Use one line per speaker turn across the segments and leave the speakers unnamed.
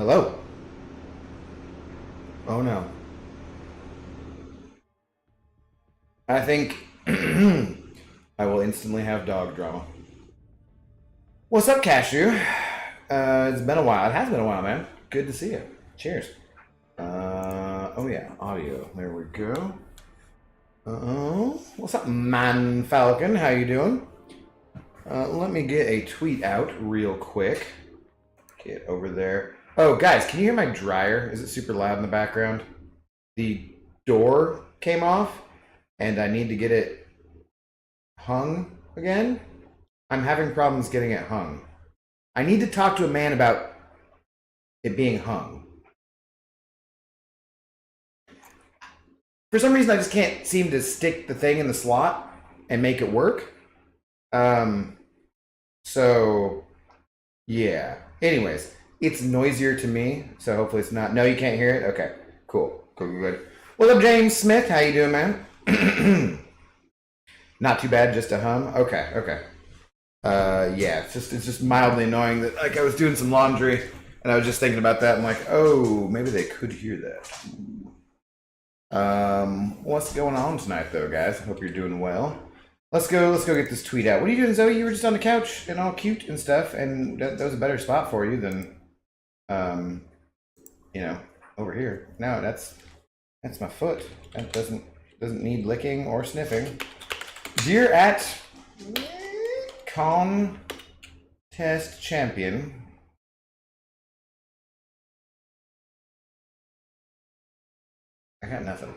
Hello. Oh no. I think I will instantly have dog drama. What's up, Cashew? It's been a while. It has been a while, man. Good to see you. Cheers. Oh yeah, audio. There we go. What's up, Man Falcon? How you doing? Let me get a tweet out real quick. Get over there. Oh, guys, can you hear my dryer? Is it super loud in the background? The door came off, and I need to get it hung again. I'm having problems getting it hung. I need to talk to a man about it being hung. For some reason, I just can't seem to stick the thing in the slot and make it work. So, yeah. Anyways, it's noisier to me, so hopefully it's not. No, you can't hear it? Okay, cool. Good. What's up, James Smith? How you doing, man? Not too bad, just a hum? Okay. Yeah, it's just mildly annoying that, like, I was doing some laundry, and I was just thinking about that. I'm like, oh, maybe they could hear that. What's going on tonight, though, guys? Hope you're doing well. Let's go get this tweet out. What are you doing, Zoe? You were just on the couch and all cute and stuff, and that was a better spot for you than, over here. No, that's my foot. That doesn't need licking or sniffing. Dear at Contest Champion. I got nothing.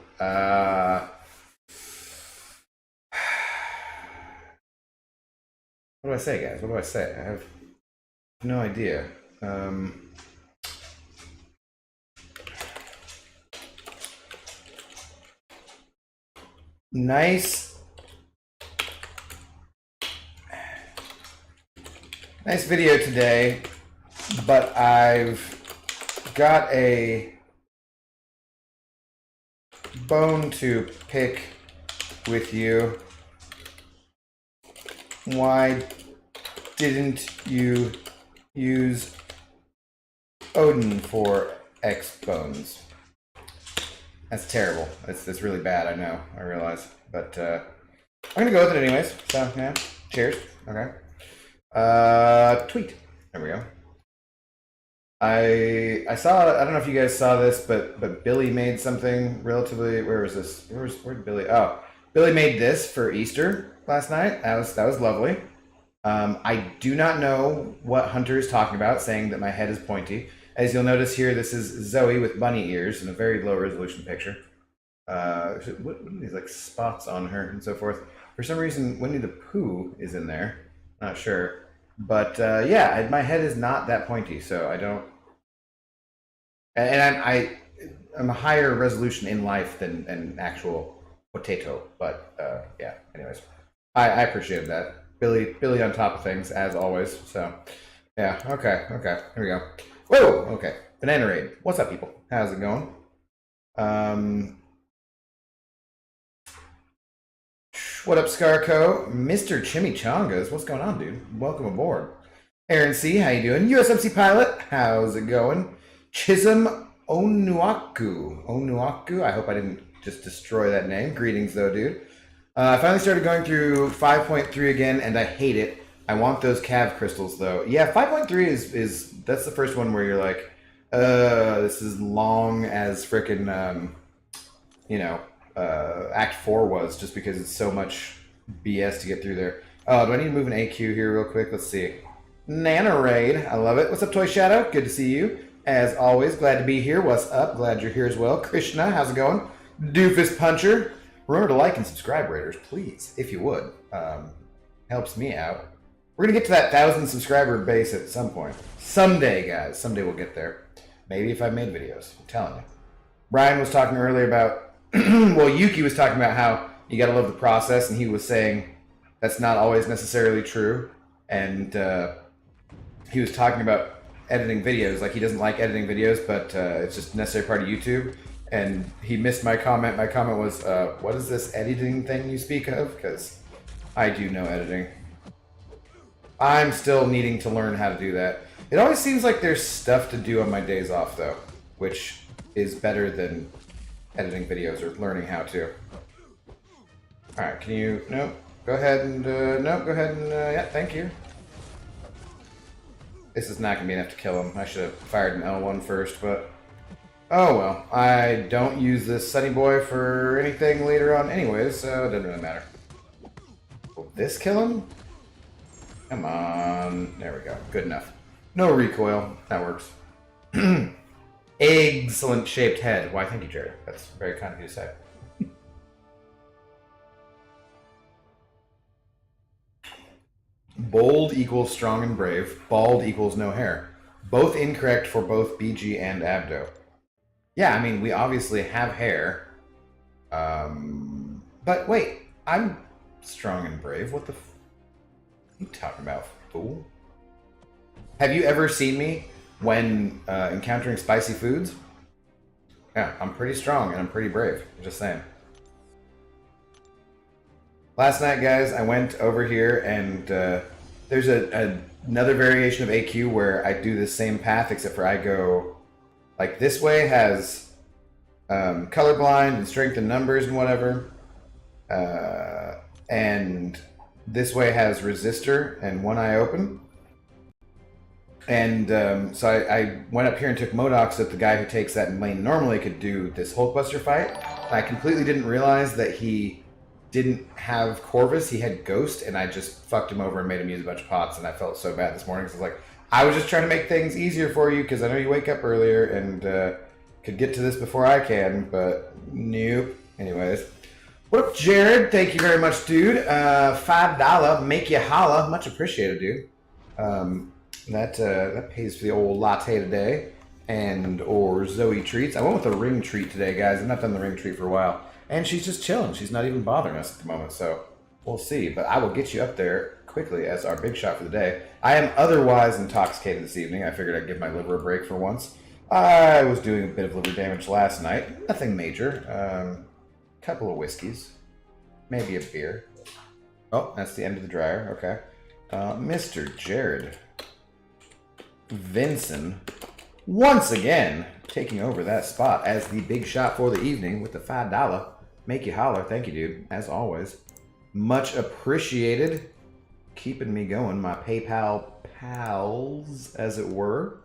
What do I say, guys? What do I say? I have no idea. Nice video today, but I've got a bone to pick with you. Why didn't you use Odin for X bones? That's terrible. That's really bad, I know, I realize. But I'm gonna go with it anyways. So yeah, cheers. Okay. Tweet. There we go. I saw, I don't know if you guys saw this, but Billy made something relatively, where was this? Where'd Billy? Oh, Billy made this for Easter last night. That was lovely. I do not know what Hunter is talking about, saying that my head is pointy. As you'll notice here, this is Zoe with bunny ears in a very low resolution picture. What are these, like, spots on her and so forth? For some reason, Winnie the Pooh is in there. Not sure. But yeah, my head is not that pointy, so I don't... And I'm a higher resolution in life than an actual potato. But yeah, anyways. I appreciated that. Billy on top of things, as always. So yeah, okay. Here we go. Whoa, okay. Banana Raid. What's up, people? How's it going? What up, Scarco? Mr. Chimichangas. What's going on, dude? Welcome aboard. Aaron C, how you doing? USMC Pilot, how's it going? Chisholm Onuaku. I hope I didn't just destroy that name. Greetings, though, dude. I finally started going through 5.3 again, and I hate it. I want those cav crystals, though. Yeah, 5.3 is that's the first one where you're like, this is long as frickin', Act 4 was, just because it's so much BS to get through there. Oh, do I need to move an AQ here real quick? Let's see. Nana Raid, I love it. What's up, Toy Shadow? Good to see you. As always, glad to be here. What's up? Glad you're here as well. Krishna, how's it going? Doofus Puncher. Remember to like and subscribe, Raiders, please, if you would. Helps me out. We're going to get to that 1,000 subscriber base at some point. Someday, guys. Someday we'll get there. Maybe if I made videos. I'm telling you. Brian was talking earlier about... well, Yuki was talking about how you got to love the process, and he was saying that's not always necessarily true. And he was talking about editing videos. Like, he doesn't like editing videos, but it's just a necessary part of YouTube. And he missed my comment. My comment was, what is this editing thing you speak of? Because I do no editing. I'm still needing to learn how to do that. It always seems like there's stuff to do on my days off, though, which is better than editing videos or learning how to. Alright, can you... Nope. Go ahead and... Nope, go ahead and... yeah, thank you. This is not going to be enough to kill him. I should have fired an L1 first, but... Oh well. I don't use this Sunny Boy for anything later on anyways, so it doesn't really matter. Will this kill him? Come on. There we go. Good enough. No recoil. That works. Excellent shaped head. Why, thank you, Jared. That's very kind of you to say. Bold equals strong and brave. Bald equals no hair. Both incorrect for both BG and Abdo. Yeah, I mean, we obviously have hair. But wait, I'm strong and brave. What the f... What are you talking about, fool? Have you ever seen me when encountering spicy foods? Yeah, I'm pretty strong and I'm pretty brave. I'm just saying. Last night, guys, I went over here and there's another variation of AQ where I do the same path, except for I go like this way has colorblind and strength and numbers and whatever. And this way has resistor and one eye open. And so I went up here and took Modoc so that the guy who takes that in lane normally could do this Hulkbuster fight. I completely didn't realize that he didn't have Corvus, he had Ghost, and I just fucked him over and made him use a bunch of pots, and I felt so bad this morning because I was like, I was just trying to make things easier for you because I know you wake up earlier and could get to this before I can, but nope. Anyways. What up, Jared? Thank you very much, dude. $5, make you holla. Much appreciated, dude. That pays for the old latte today and or Zoe treats. I went with a ring treat today, guys. I've not done the ring treat for a while. And she's just chilling. She's not even bothering us at the moment, so we'll see. But I will get you up there quickly as our big shot for the day. I am otherwise intoxicated this evening. I figured I'd give my liver a break for once. I was doing a bit of liver damage last night. Nothing major. Couple of whiskeys. Maybe a beer. Oh, that's the end of the dryer. Okay. Mr. Jared Vinson, once again, taking over that spot as the big shot for the evening with the $5. Make you holler. Thank you, dude. As always. Much appreciated. Keeping me going. My PayPal pals, as it were.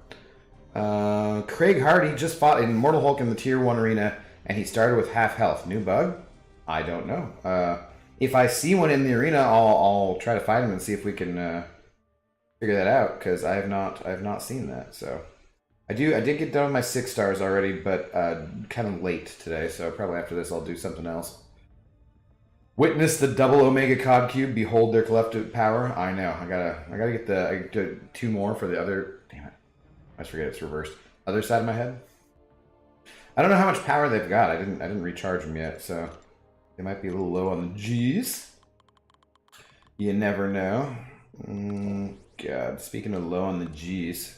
Craig Hardy just fought in Mortal Hulk in the Tier 1 arena, and he started with half health. New bug? I don't know. If I see one in the arena, I'll try to find him and see if we can figure that out, because I have not seen that. So I did get done with my 6 stars already, but kind of late today, so probably after this I'll do something else. Witness the double Omega Cod Cube, behold their collective power. I know. I gotta get 2 more for the other. Damn it! I just forget it's reversed. Other side of my head. I don't know how much power they've got. I didn't recharge them yet, so they might be a little low on the G's. You never know. God, speaking of low on the G's,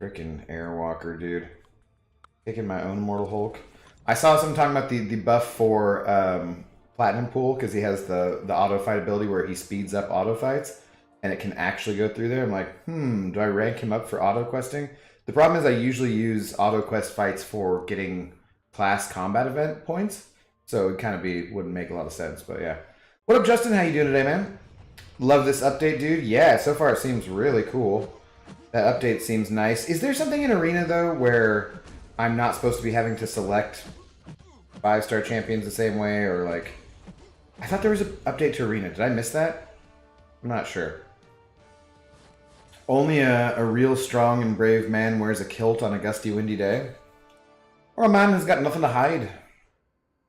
frickin' Airwalker, dude. Taking my own Mortal Hulk. I saw someone talking about the buff for Platinum Pool, because he has the auto fight ability where he speeds up auto fights, and it can actually go through there. I'm like, do I rank him up for auto questing? The problem is I usually use auto quest fights for getting class combat event points, so it kind of wouldn't make a lot of sense, but yeah. What up, Justin? How you doing today, man? Love this update, dude. Yeah, so far it seems really cool. That update seems nice. Is there something in Arena, though, where I'm not supposed to be having to select 5-star champions the same way, or like... I thought there was an update to Arena. Did I miss that? I'm not sure. Only a real strong and brave man wears a kilt on a gusty, windy day. Or a man who's got nothing to hide.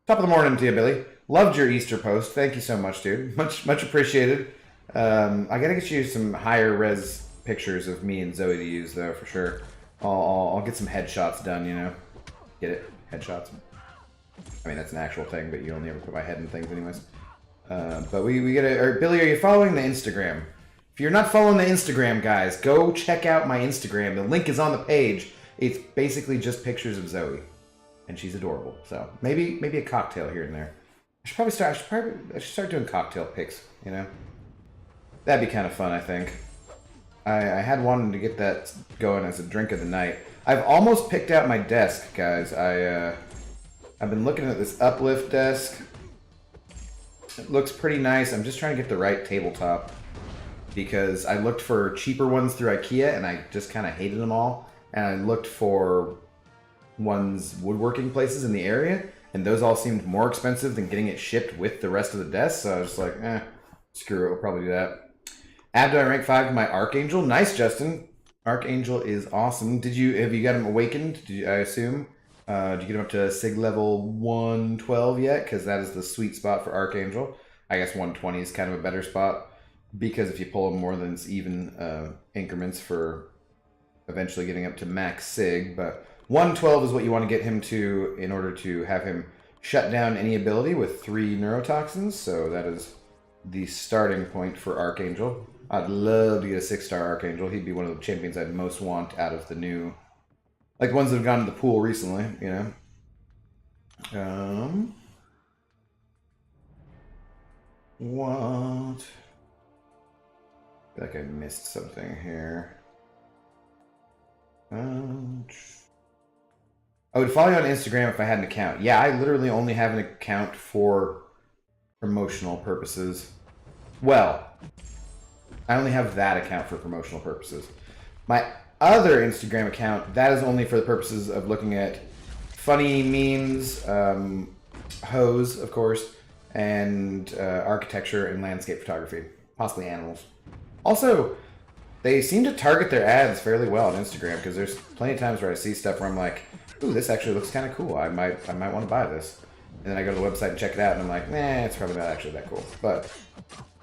Top of the morning to you, Billy. Loved your Easter post. Thank you so much, dude. Much appreciated. I gotta get you some higher res pictures of me and Zoe to use, though, for sure. I'll get some headshots done, you know. Get it? Headshots. I mean, that's an actual thing, but you only ever put my head in things anyways. But we gotta... Billy, are you following the Instagram? If you're not following the Instagram, guys, go check out my Instagram. The link is on the page. It's basically just pictures of Zoe. And she's adorable. So maybe a cocktail here and there. I should start doing cocktail pics, you know? That'd be kind of fun, I think. I had wanted to get that going as a drink of the night. I've almost picked out my desk, guys. I've been looking at this uplift desk. It looks pretty nice. I'm just trying to get the right tabletop because I looked for cheaper ones through IKEA and I just kind of hated them all. And I looked for woodworking places in the area, and those all seemed more expensive than getting it shipped with the rest of the desk. So I was like, screw it. We'll probably do that. Abdo, rank 5 to my Archangel. Nice, Justin. Archangel is awesome. Have you got him awakened? I assume? Did you get him up to Sig level 112 yet? Because that is the sweet spot for Archangel. I guess 120 is kind of a better spot, because if you pull him more than it's even increments for eventually getting up to max Sig. But 112 is what you want to get him to in order to have him shut down any ability with 3 neurotoxins. So that is the starting point for Archangel. I'd love to get a 6-star Archangel. He'd be one of the champions I'd most want out of the new, like ones that have gone to the pool recently, you know. What? I feel like I missed something here. I would follow you on Instagram if I had an account. Yeah, I literally only have an account for promotional purposes. Well, I only have that account for promotional purposes. My other Instagram account, that is only for the purposes of looking at funny memes, hoes, of course, and architecture and landscape photography, possibly animals. Also, they seem to target their ads fairly well on Instagram, because there's plenty of times where I see stuff where I'm like, ooh, this actually looks kind of cool. I might want to buy this. And then I go to the website and check it out, and I'm like, nah, it's probably not actually that cool. But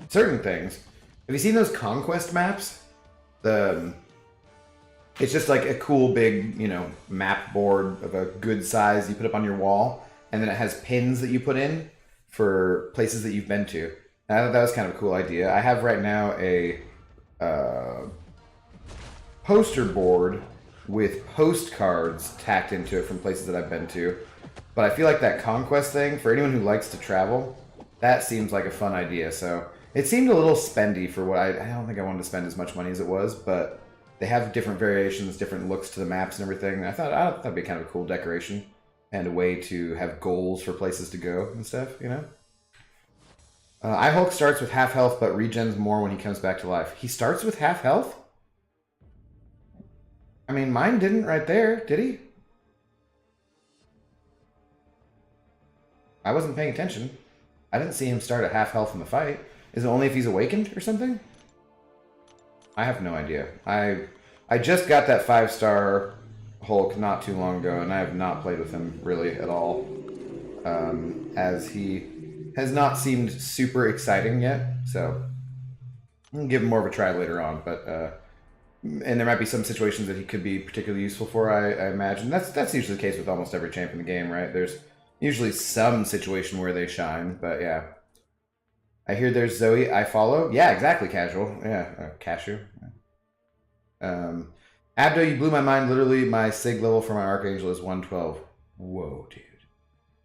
certain things. Have you seen those conquest maps? It's just like a cool big, map board of a good size you put up on your wall, and then it has pins that you put in for places that you've been to. And I thought that was kind of a cool idea. I have right now a poster board with postcards tacked into it from places that I've been to. But I feel like that conquest thing, for anyone who likes to travel, that seems like a fun idea. So it seemed a little spendy for what I don't think I wanted to spend as much money as it was, but they have different variations, different looks to the maps and everything. And I thought that'd be kind of a cool decoration and a way to have goals for places to go and stuff, iHulk starts with half health, but regens more when he comes back to life. He starts with half health? I mean, mine didn't right there, did he? I wasn't paying attention. I didn't see him start at half health in the fight. Is it only if he's awakened or something? I have no idea. I just got that 5-star Hulk not too long ago, and I have not played with him really at all. As he has not seemed super exciting yet, so I'll give him more of a try later on. But and there might be some situations that he could be particularly useful for. I imagine that's usually the case with almost every champ in the game, right? There's usually some situation where they shine, but yeah. I hear there's Zoe I follow. Yeah, exactly, casual. Yeah, cashew. Abdo, you blew my mind. Literally, my Sig level for my Archangel is 112. Whoa, dude.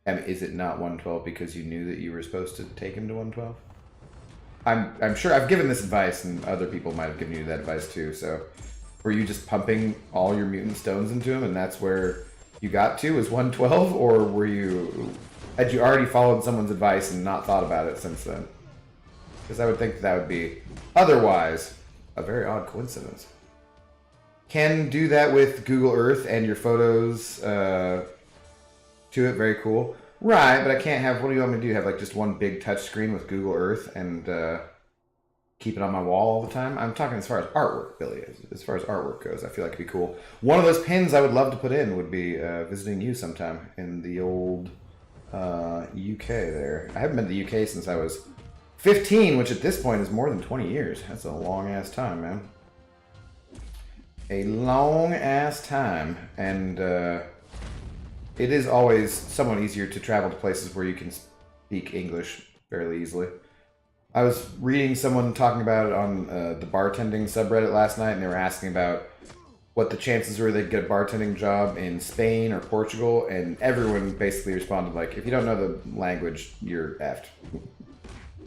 I mean, is it not 112 because you knew that you were supposed to take him to 112? I'm sure I've given this advice, and other people might have given you that advice too. So, were you just pumping all your mutant stones into him, and that's where you got to, is 112, or had you already followed someone's advice and not thought about it since then? Because I would think that would be otherwise a very odd coincidence. Can do that with Google Earth and your photos to it. Very cool. Right, but I can't have, what do you want me to do? Have like just one big touch screen with Google Earth and keep it on my wall all the time? I'm talking as far as artwork, Billy. As far as artwork goes, I feel like it'd be cool. One of those pins I would love to put in would be visiting you sometime in the old UK there. I haven't been to the UK since I was 15, which at this point is more than 20 years. That's a long-ass time, man. A long-ass time. And it is always somewhat easier to travel to places where you can speak English fairly easily. I was reading someone talking about it on the bartending subreddit last night, and they were asking about what the chances were they'd get a bartending job in Spain or Portugal, and everyone basically responded like, if you don't know the language, you're effed.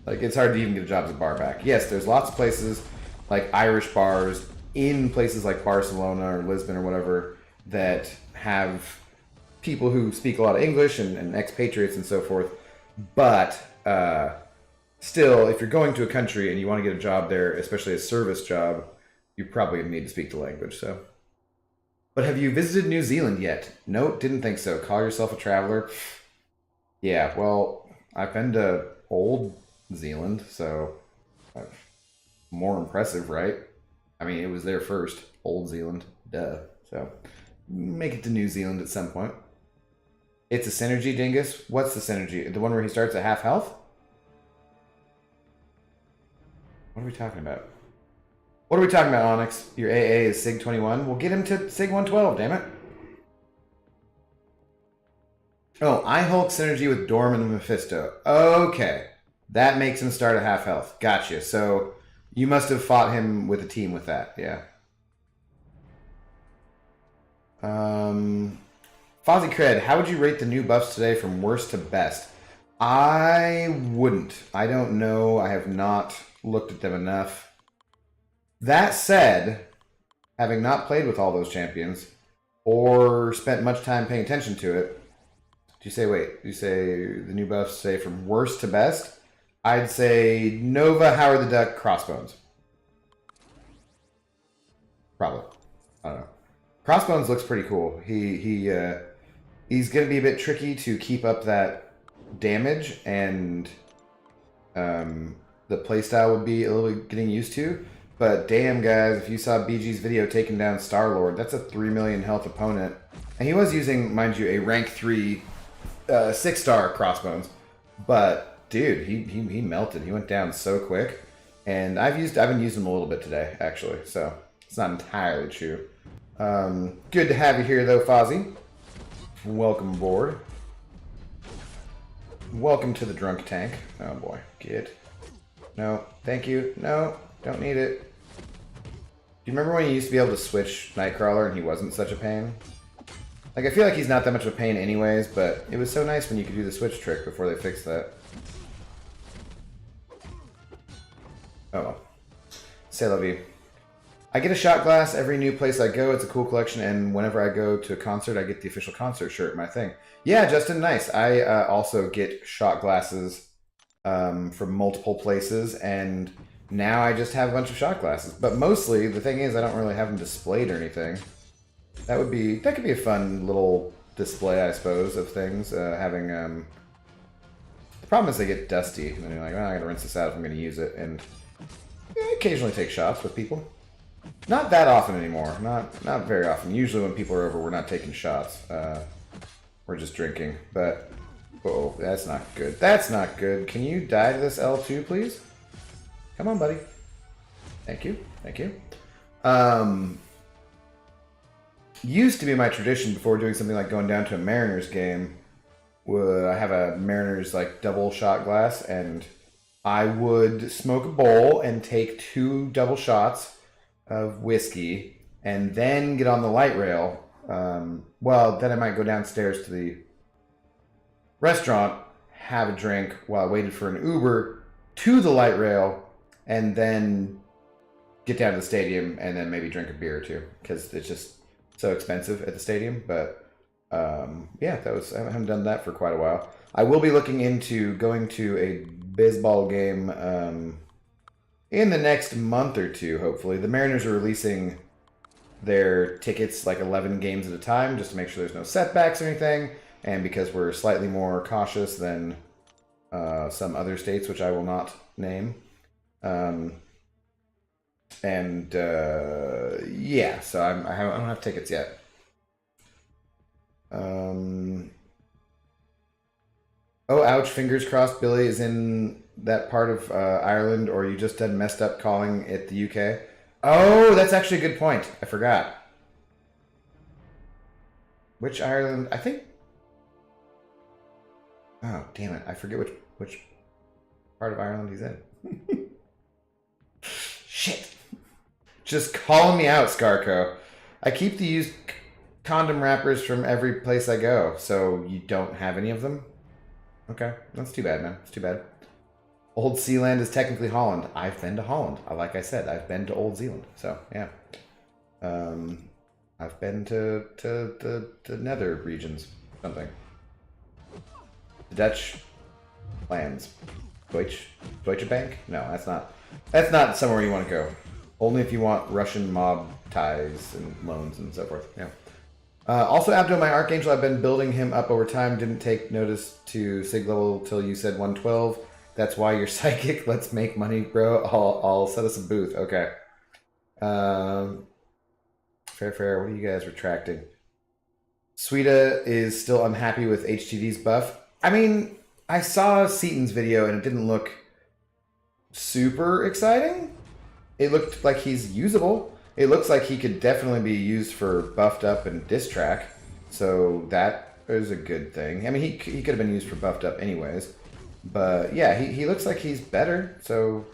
Like, it's hard to even get a job as a bar back. Yes, there's lots of places, like Irish bars, in places like Barcelona or Lisbon or whatever that have people who speak a lot of English and expatriates and so forth. But still, if you're going to a country and you want to get a job there, especially a service job, you're probably going to need to speak the language. So, but have you visited New Zealand yet? Nope, didn't think so. Call yourself a traveler? Yeah, well, I've been to Old Zealand, so more impressive, right? I mean, it was there first. Old Zealand, duh. So, make it to New Zealand at some point. It's a synergy, Dingus. What's the synergy? The one where he starts at half health? What are we talking about? What are we talking about, Onyx? Your AA is Sig 21? We'll get him to Sig 112, damn it. Oh, I Hulk synergy with Dorm and Mephisto. Okay. That makes him start at half health. Gotcha. So you must have fought him with a team with that, yeah. Fozzie Cred, how would you rate the new buffs today from worst to best? I wouldn't. I don't know. I have not looked at them enough. That said, having not played with all those champions or spent much time paying attention to it, do you say, wait, do you say the new buffs say from worst to best? I'd say Nova, Howard the Duck, Crossbones. Probably. I don't know. Crossbones looks pretty cool. He's going to be a bit tricky to keep up that damage, and the playstyle would be a little bit getting used to. But damn, guys, if you saw BG's video taking down Star-Lord, that's a 3 million health opponent. And he was using, mind you, a rank 3 6-star Crossbones. But dude, he melted. He went down so quick. And I've been using him a little bit today, actually. So it's not entirely true. Good to have you here, though, Fozzie. Welcome aboard. Welcome to the drunk tank. Oh boy, get. No, thank you. No, don't need it. Do you remember when you used to be able to switch Nightcrawler and he wasn't such a pain? Like, I feel like he's not that much of a pain anyways, but it was so nice when you could do the switch trick before they fixed that. Oh well. C'est la vie. I get a shot glass every new place I go. It's a cool collection, and whenever I go to a concert, I get the official concert shirt, my thing. Yeah, Justin, nice. I also get shot glasses from multiple places, and now I just have a bunch of shot glasses. But mostly, the thing is, I don't really have them displayed or anything. That could be a fun little display, I suppose, of things. The problem is they get dusty, and you're like, oh, I gotta rinse this out if I'm gonna use it, and I occasionally take shots with people. Not that often anymore. Not very often. Usually when people are over, we're not taking shots. We're just drinking. But, uh-oh, that's not good. That's not good. Can you die to this L2, please? Come on, buddy. Thank you. Thank you. Used to be my tradition before doing something like going down to a Mariners game. I have a Mariners like double shot glass, and I would smoke a bowl and take 2 double shots of whiskey, and then get on the light rail. Well, then I might go downstairs to the restaurant, have a drink while I waited for an Uber to the light rail, and then get down to the stadium and then maybe drink a beer or two, because it's just so expensive at the stadium. But yeah, I haven't done that for quite a while. I will be looking into going to a baseball game in the next month or two, hopefully. The Mariners are releasing their tickets like 11 games at a time, just to make sure there's no setbacks or anything, and because we're slightly more cautious than some other states, which I will not name. Yeah, so I don't have tickets yet. Oh, ouch, fingers crossed Billy is in that part of Ireland, or you just had messed up calling it the UK. Oh, that's actually a good point. I forgot. Which Ireland? I think... Oh, damn it. I forget which part of Ireland he's in. Shit. Just calling me out, Scarco. I keep the used condom wrappers from every place I go, so you don't have any of them? Okay, that's too bad, man. It's too bad. Old Zealand is technically Holland. I've been to Holland. Like I said, I've been to Old Zealand. So yeah, I've been to the Nether regions. Something. The Dutch lands. Deutsche Bank? No, that's not. That's not somewhere you want to go. Only if you want Russian mob ties and loans and so forth. Yeah. Also, Abdo, my Archangel, I've been building him up over time. Didn't take notice to Sig level till you said 112. That's why you're psychic. Let's make money, bro. I'll set us a booth. Okay. Fair. What are you guys retracting? Suida is still unhappy with HTV's buff. I mean, I saw Seaton's video and it didn't look super exciting. It looked like he's usable. It looks like he could definitely be used for buffed up and diss track. So that is a good thing. I mean, he could have been used for buffed up anyways. But yeah, he looks like he's better. So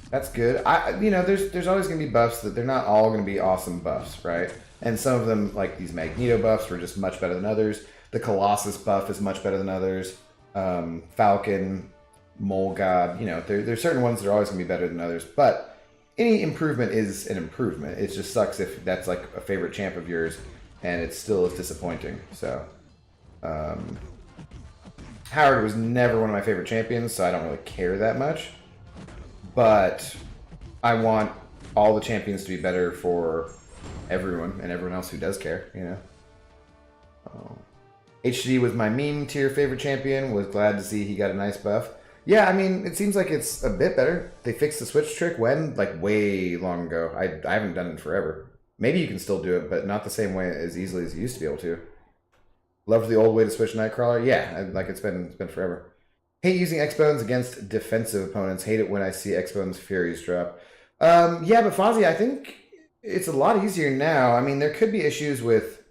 that's good. There's always going to be buffs that they're not all going to be awesome buffs, right? And some of them, like these Magneto buffs, were just much better than others. The Colossus buff is much better than others. Falcon, Mole God, there's certain ones that are always going to be better than others. But any improvement is an improvement. It just sucks if that's like a favorite champ of yours and it still is disappointing. So, Howard was never one of my favorite champions, so I don't really care that much. But I want all the champions to be better for everyone and everyone else who does care, HD was my meme tier favorite champion. Was glad to see he got a nice buff. Yeah, I mean, it seems like it's a bit better. They fixed the switch trick when? Like way long ago. I haven't done it in forever. Maybe you can still do it, but not the same way as easily as you used to be able to. Loved the old way to switch Nightcrawler. Yeah, like it's been forever. Hate using X-Bones against defensive opponents. Hate it when I see X-Bones Furies drop. Yeah, but Fozzie, I think it's a lot easier now. I mean, there could be issues with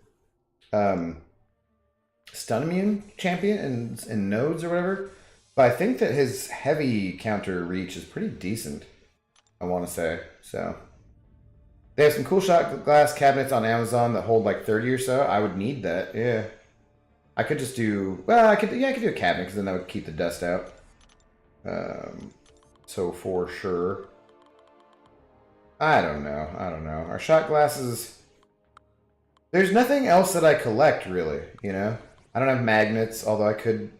stun immune champion and nodes or whatever. But I think that his heavy counter reach is pretty decent, I want to say. So they have some cool shot glass cabinets on Amazon that hold like 30 or so. I would need that. Yeah. I could just do, well, I could do a cabinet because then that would keep the dust out. So for sure. I don't know. Our shot glasses, there's nothing else that I collect really, I don't have magnets, although I could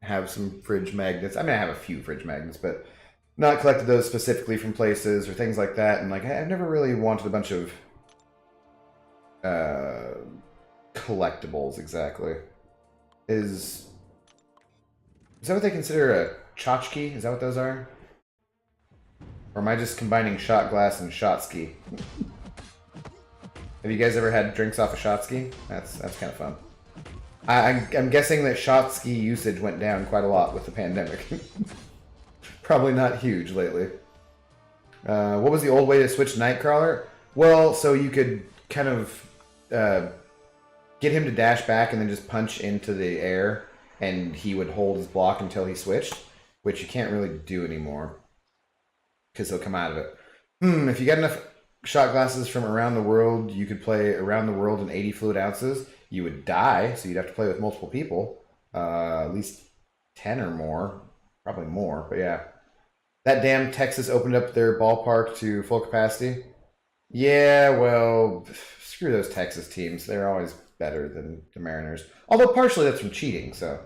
have some fridge magnets. I mean, I have a few fridge magnets, but not collected those specifically from places or things like that. And like, I've never really wanted a bunch of collectibles exactly. Is that what they consider a tchotchke? Is that what those are? Or am I just combining shot glass and shot ski? Have you guys ever had drinks off a shot ski? That's kind of fun. I'm guessing that shot ski usage went down quite a lot with the pandemic. Probably not huge lately. What was the old way to switch Nightcrawler? Well, so you could kind of get him to dash back and then just punch into the air, and he would hold his block until he switched, which you can't really do anymore because he'll come out of it. If you got enough shot glasses from around the world, you could play around the world in 80 fluid ounces. You would die, so you'd have to play with multiple people, at least 10 or more, probably more, but yeah. That damn Texas opened up their ballpark to full capacity. Yeah, well, screw those Texas teams. They're always better than the Mariners. Although partially that's from cheating, so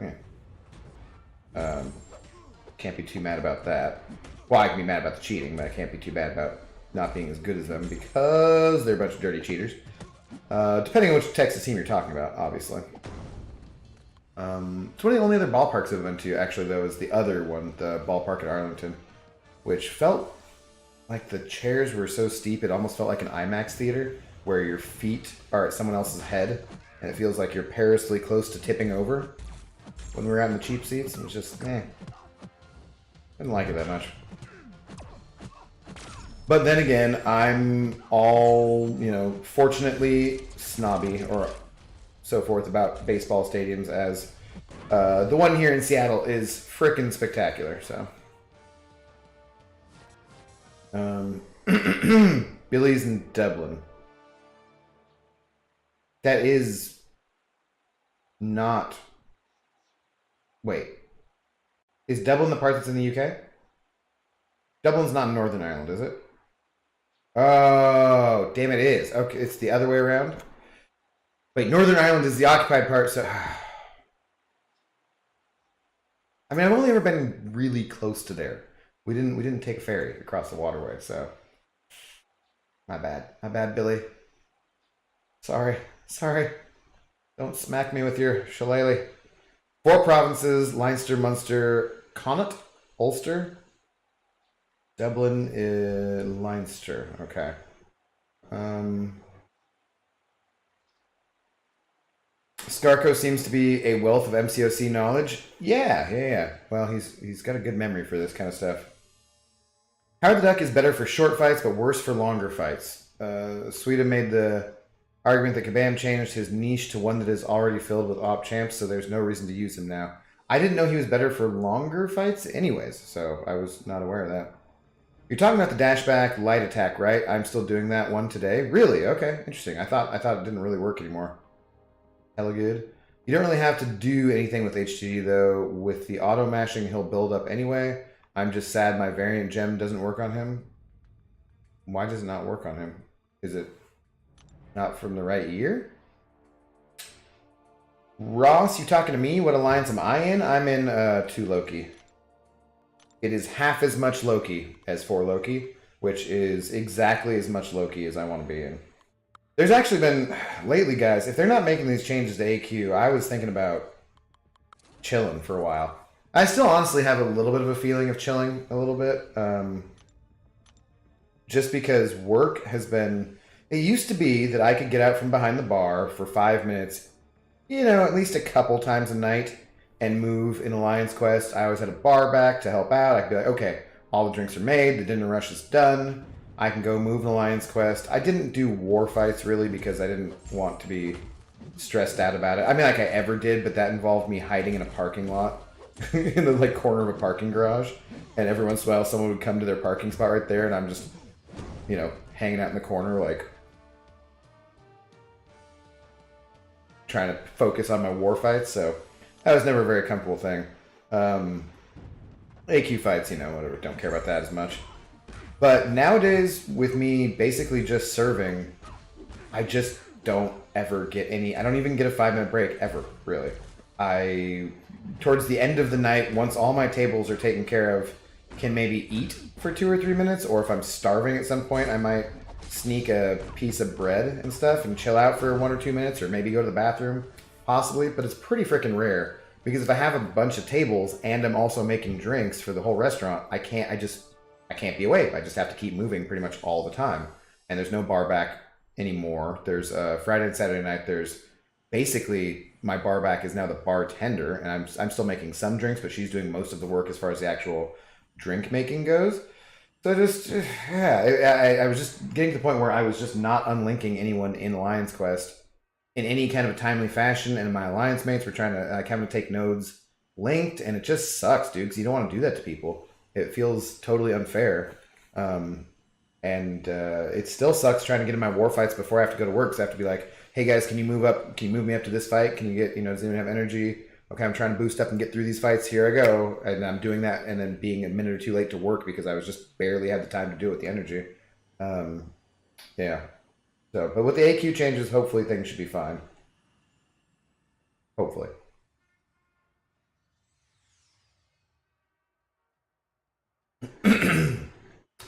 yeah. Can't be too mad about that. Well, I can be mad about the cheating, but I can't be too bad about not being as good as them because they're a bunch of dirty cheaters. Depending on which Texas team you're talking about, obviously. It's one of the only other ballparks I've been to, actually, though, is the other one, the ballpark at Arlington, which felt like the chairs were so steep, it almost felt like an IMAX theater, where your feet are at someone else's head, and it feels like you're perilously close to tipping over when we were out in the cheap seats. It was just, didn't like it that much. But then again, I'm all, fortunately snobby or so forth about baseball stadiums, as the one here in Seattle is frickin' spectacular, so. Billy's in Dublin. That is not... Wait. Is Dublin the part that's in the UK? Dublin's not in Northern Ireland, is it? Oh, damn it is. Okay, it's the other way around. Wait, Northern Ireland is the occupied part, so... I mean, I've only ever been really close to there. We didn't take a ferry across the waterway, so... My bad. My bad, Billy. Sorry. Sorry. Don't smack me with your shillelagh. 4 provinces: Leinster, Munster, Connaught, Ulster. Dublin is Leinster. Okay. Scarco seems to be a wealth of MCOC knowledge. Yeah. Well, he's got a good memory for this kind of stuff. Howard the Duck is better for short fights, but worse for longer fights. Sweden made the argument that Kabam changed his niche to one that is already filled with op champs, so there's no reason to use him now. I didn't know he was better for longer fights anyways, so I was not aware of that. You're talking about the dashback light attack, right? I'm still doing that one today. Really? Okay, interesting. I thought it didn't really work anymore. Hella good. You don't really have to do anything with HTG though. With the auto mashing, he'll build up anyway. I'm just sad my variant gem doesn't work on him. Why does it not work on him? Is it not from the right year? Ross, you talking to me? What alliance am I in? I'm in 2 Loki. It is half as much Loki as 4 Loki, which is exactly as much Loki as I want to be in. There's actually been, lately guys, if they're not making these changes to AQ, I was thinking about chilling for a while. I still honestly have a little bit of a feeling of chilling a little bit. Just because work has been... It used to be that I could get out from behind the bar for 5 minutes, you know, at least a couple times a night, and move in Alliance Quest. I always had a bar back to help out. I could be like, okay, all the drinks are made, the dinner rush is done. I can go move an Alliance Quest. I didn't do war fights, really, because I didn't want to be stressed out about it. I mean, like I ever did, but that involved me hiding in a parking lot in the like corner of a parking garage. And every once in a while, someone would come to their parking spot right there, and I'm just, you know, hanging out in the corner, like, trying to focus on my war fights. So that was never a very comfortable thing. AQ fights, you know, whatever, don't care about that as much. But nowadays, with me basically just serving, I just don't ever get any... I don't even get a 5-minute break, ever, really. Towards the end of the night, once all my tables are taken care of, can maybe eat for 2 or 3 minutes, or if I'm starving at some point, I might sneak a piece of bread and stuff and chill out for 1 or 2 minutes, or maybe go to the bathroom, possibly. But it's pretty freaking rare, because if I have a bunch of tables and I'm also making drinks for the whole restaurant, I can't be awake. I just have to keep moving pretty much all the time. And there's no bar back anymore. There's Friday and Saturday night, there's basically my bar back is now the bartender, and I'm still making some drinks, but she's doing most of the work as far as the actual drink making goes. So just, yeah, I was just getting to the point where I was just not unlinking anyone in Alliance Quest in any kind of a timely fashion, and my alliance mates were trying to having to take nodes linked, and it just sucks, dude, because you don't want to do that to people. It feels totally unfair. And it still sucks trying to get in my war fights before I have to go to work, because I have to be like, hey guys, can you move up? Can you move me up to this fight? Can you get, you know, does anyone have energy? Okay, I'm trying to boost up and get through these fights. Here I go. And I'm doing that, and then being a minute or two late to work because I was just barely had the time to do it with the energy. Yeah. So, but with the AQ changes, hopefully things should be fine. Hopefully.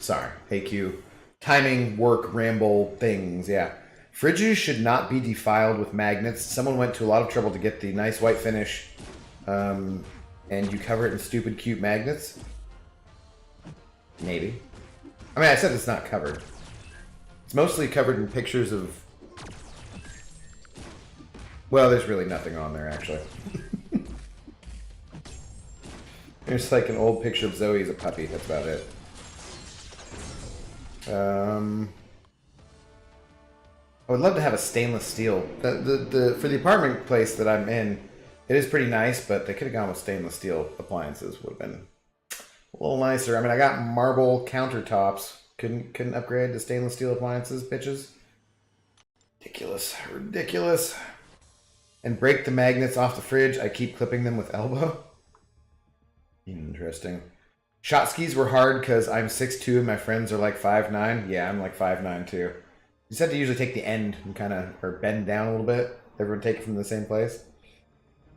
Sorry, AQ. Timing, work, ramble, things, yeah. Fridges should not be defiled with magnets. Someone went to a lot of trouble to get the nice white finish, and you cover it in stupid, cute magnets? Maybe. I mean, I said it's not covered. It's mostly covered in pictures of... Well, there's really nothing on there, actually. There's like an old picture of Zoe as a puppy. That's about it. I would love to have a stainless steel. For the apartment place that I'm in, it is pretty nice, but they could have gone with stainless steel appliances. Would have been a little nicer. I mean, I got marble countertops. Couldn't upgrade to stainless steel appliances, bitches. Ridiculous. And break the magnets off the fridge. I keep clipping them with elbow. Interesting. Shot skis were hard because I'm 6'2" and my friends are like 5'9". Yeah, I'm like 5'9" too. You just have to usually take the end and kind of, or bend down a little bit. Everyone take it from the same place.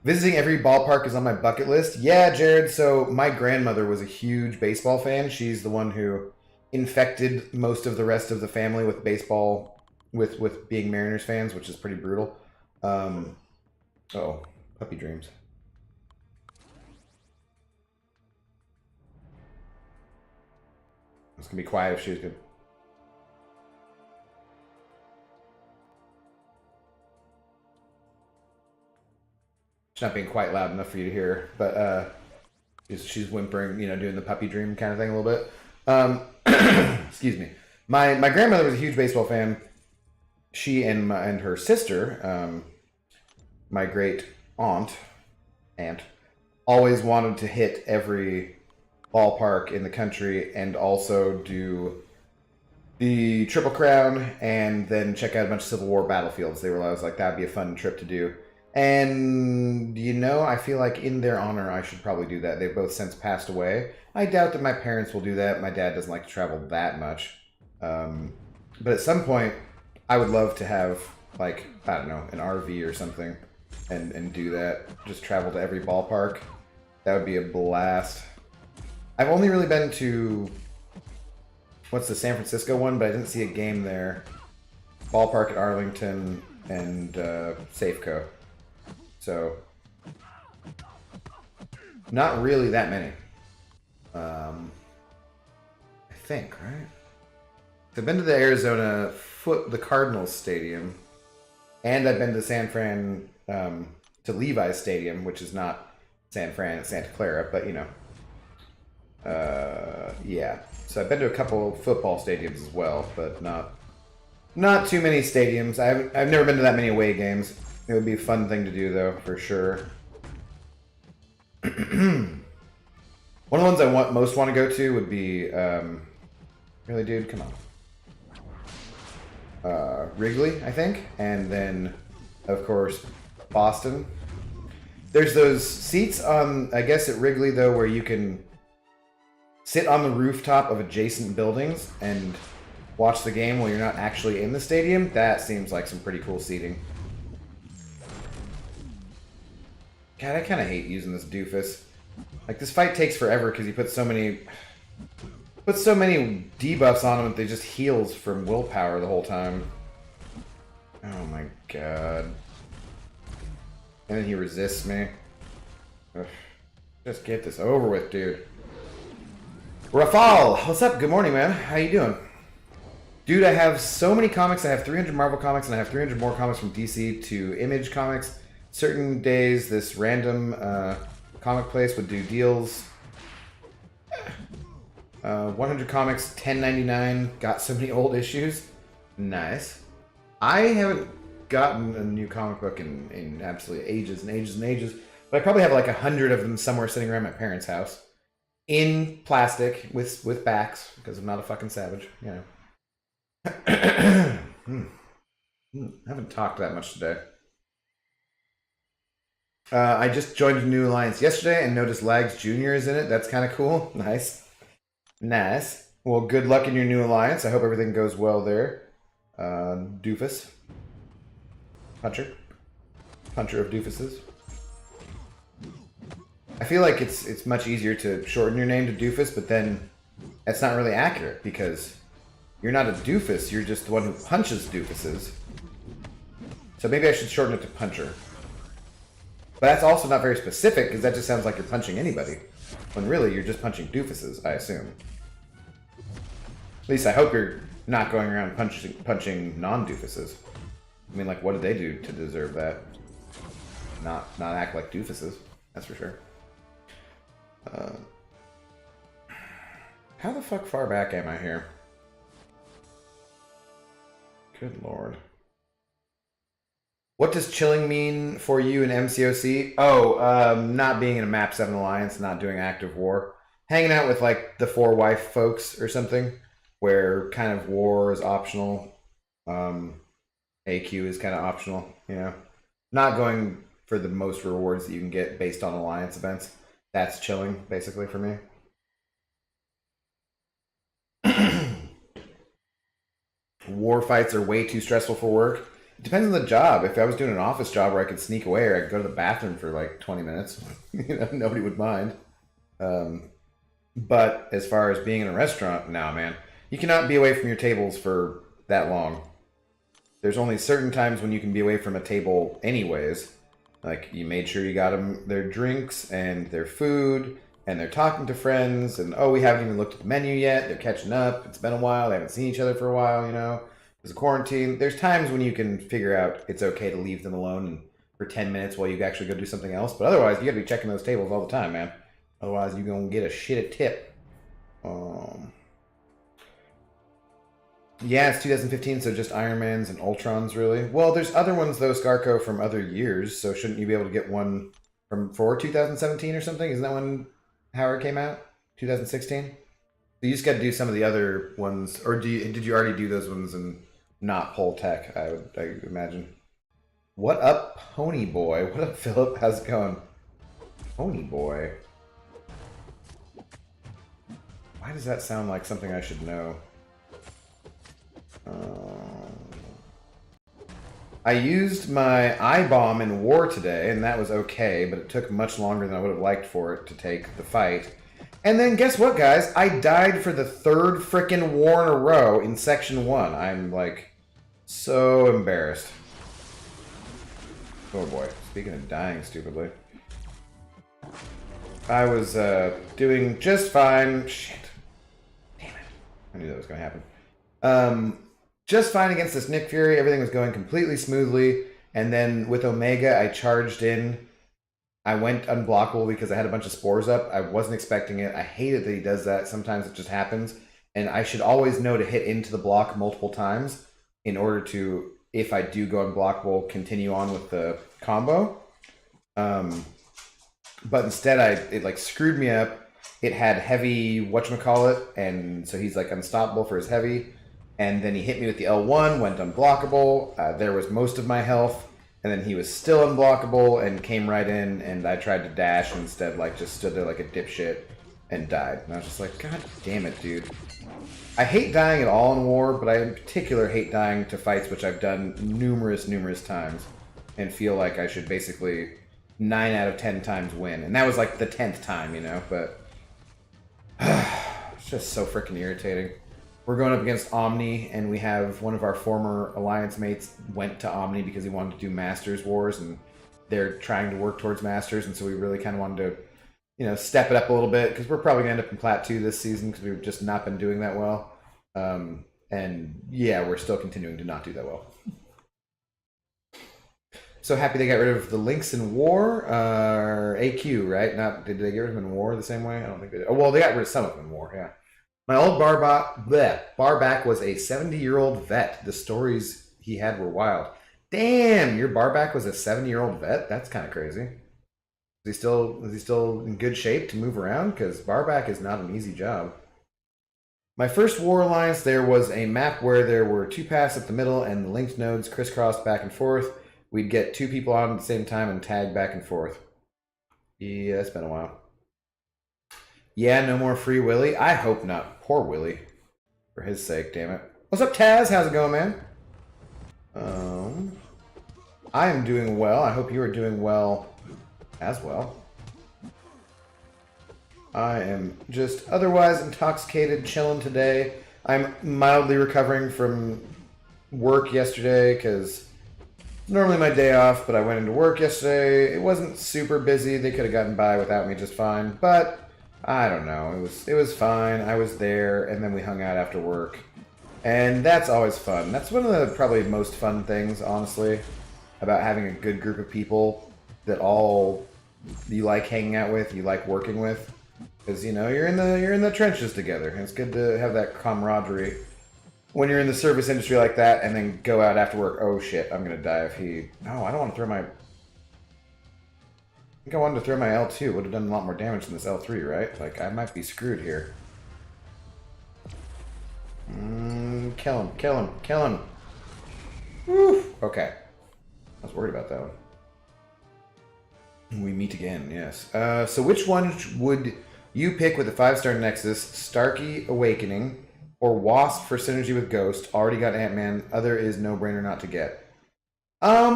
Visiting every ballpark is on my bucket list. Yeah, Jared, so my grandmother was a huge baseball fan. She's the one who infected most of the rest of the family with baseball, with being Mariners fans, which is pretty brutal. Oh, puppy dreams. It's gonna be quiet if she's good. She's not being quite loud enough for you to hear, but she's whimpering, you know, doing the puppy dream kind of thing a little bit. Excuse me. My grandmother was a huge baseball fan. She and her sister, my great aunt, always wanted to hit every ballpark in the country and also do the Triple Crown and then check out a bunch of Civil War battlefields. They realized like that'd be a fun trip to do. And, you know, I feel like in their honor, I should probably do that. They've both since passed away. I doubt that my parents will do that. My dad doesn't like to travel that much. But at some point, I would love to have, like, I don't know, an RV or something and do that. Just travel to every ballpark. That would be a blast. I've only really been to, what's the San Francisco one, but I didn't see a game there. Ballpark at Arlington and Safeco. So, not really that many. I think, right? I've been to the Arizona the Cardinals Stadium, and I've been to San Fran, to Levi's Stadium, which is not San Fran, it's Santa Clara, but you know. Yeah. So I've been to a couple football stadiums as well, but not too many stadiums. I've never been to that many away games. It would be a fun thing to do, though, for sure. One of the ones I most want to go to would be, really, dude, come on. Wrigley, I think, and then, of course, Boston. There's those seats on, I guess, at Wrigley though, where you can sit on the rooftop of adjacent buildings and watch the game while you're not actually in the stadium. That seems like some pretty cool seating. God, I kind of hate using this doofus. Like, this fight takes forever because he puts so many debuffs on him that they just heals from willpower the whole time. Oh my god. And then he resists me. Ugh. Just get this over with, dude. Rafal, what's up? Good morning, man. How you doing? Dude, I have so many comics. I have 300 Marvel comics, and I have 300 more comics from DC to Image Comics. Certain days, this random comic place would do deals. 100 comics, $10.99. Got so many old issues. Nice. I haven't gotten a new comic book in absolutely ages and ages and ages, but I probably have like 100 of them somewhere sitting around my parents' house. In plastic, with backs, because I'm not a fucking savage, you know. I haven't talked that much today. I just joined a new alliance yesterday and noticed Lags Jr. is in it. That's kind of cool. Nice. Nice. Well, good luck in your new alliance. I hope everything goes well there. Doofus. Puncher. Puncher of doofuses. I feel like it's much easier to shorten your name to Doofus, but then that's not really accurate because you're not a doofus, you're just the one who punches doofuses. So maybe I should shorten it to Puncher. But that's also not very specific because that just sounds like you're punching anybody. When really you're just punching doofuses, I assume. At least I hope you're not going around punching non-doofuses. I mean, like, what did they do to deserve that? Not act like doofuses, that's for sure. How the fuck far back am I here? Good lord. What does chilling mean for you in MCOC? Oh, not being in a Map 7 alliance, not doing active war. Hanging out with, like, the 4-wife folks or something, where kind of war is optional. AQ is kind of optional, you know? Not going for the most rewards that you can get based on alliance events. That's chilling, basically, for me. War fights are way too stressful for work. It depends on the job. If I was doing an office job where I could sneak away or I could go to the bathroom for like 20 minutes, nobody would mind. But as far as being in a restaurant, no, man. You cannot be away from your tables for that long. There's only certain times when you can be away from a table anyways. Like, you made sure you got them their drinks and their food, and they're talking to friends, and oh, we haven't even looked at the menu yet. They're catching up. It's been a while. They haven't seen each other for a while, you know. There's a quarantine. There's times when you can figure out it's okay to leave them alone for 10 minutes while you actually go do something else. But otherwise, you got to be checking those tables all the time, man. Otherwise, you're going to get a shit tip. Yeah, it's 2015, so just Iron Mans and Ultrons, really. Well, there's other ones, though, Scarco, from other years, so shouldn't you be able to get one for 2017 or something? Isn't that when Howard came out? 2016? So you just got to do some of the other ones, or did you already do those ones and not Pole Tech, I imagine. What up, Pony Boy? What up, Philip? How's it going? Pony Boy. Why does that sound like something I should know? I used my I-bomb in war today, and that was okay, but it took much longer than I would have liked for it to take the fight. And then guess what, guys? I died for the third frickin' war in a row in Section 1. I'm, like, so embarrassed. Oh boy, speaking of dying stupidly. I was doing just fine. Shit. Damn it. I knew that was going to happen. Just fine against this Nick Fury. Everything was going completely smoothly. And then with Omega, I charged in. I went unblockable because I had a bunch of spores up. I wasn't expecting it. I hate it that he does that. Sometimes it just happens. And I should always know to hit into the block multiple times in order to, if I do go unblockable, continue on with the combo. But instead, it like screwed me up. It had heavy whatchamacallit, and so he's like unstoppable for his heavy. And then he hit me with the L1, went unblockable. There was most of my health, and then he was still unblockable and came right in, and I tried to dash and instead like just stood there like a dipshit and died. And I was just like, God damn it, dude. I hate dying at all in war, but I in particular hate dying to fights which I've done numerous times and feel like I should basically 9 out of 10 times win. And that was like the 10th time, you know, but it's just so freaking irritating. We're going up against Omni, and we have one of our former alliance mates went to Omni because he wanted to do Masters Wars, and they're trying to work towards Masters, and so we really kind of wanted to, you know, step it up a little bit, because we're probably going to end up in Plat 2 this season, because we've just not been doing that well. And yeah, we're still continuing to not do that well. So happy they got rid of the links in war, or AQ, right? Did they get rid of them in war the same way? I don't think they did. Oh, well, they got rid of some of them in war, yeah. My old barback was a 70-year-old vet. The stories he had were wild. Damn, your barback was a 70-year-old vet? That's kind of crazy. Is he still in good shape to move around? Because barback is not an easy job. My first war alliance, there was a map where there were 2 paths up the middle and the linked nodes crisscrossed back and forth. We'd get 2 people on at the same time and tag back and forth. Yeah, it's been a while. Yeah, no more Free Willy. I hope not. Poor Willy. For his sake, damn it. What's up, Taz? How's it going, man? I am doing well. I hope you are doing well as well. I am just otherwise intoxicated, chilling today. I'm mildly recovering from work yesterday because normally my day off, but I went into work yesterday. It wasn't super busy. They could have gotten by without me just fine, but I don't know. It was fine. I was there, and then we hung out after work. And that's always fun. That's one of the probably most fun things, honestly, about having a good group of people that all you like hanging out with, you like working with. Because, you know, you're in the trenches together. And it's good to have that camaraderie. When you're in the service industry like that, and then go out after work, oh shit, I'm going to die if he... No, I don't want to throw my... I think I wanted to throw my L2. Would have done a lot more damage than this L3, right? Like, I might be screwed here. Kill him, kill him, kill him. Woo! Okay. I was worried about that one. We meet again, yes. So which one would you pick with the 5-star Nexus? Starkey Awakening, or Wasp for synergy with Ghost. Already got Ant-Man. Other is no-brainer not to get. I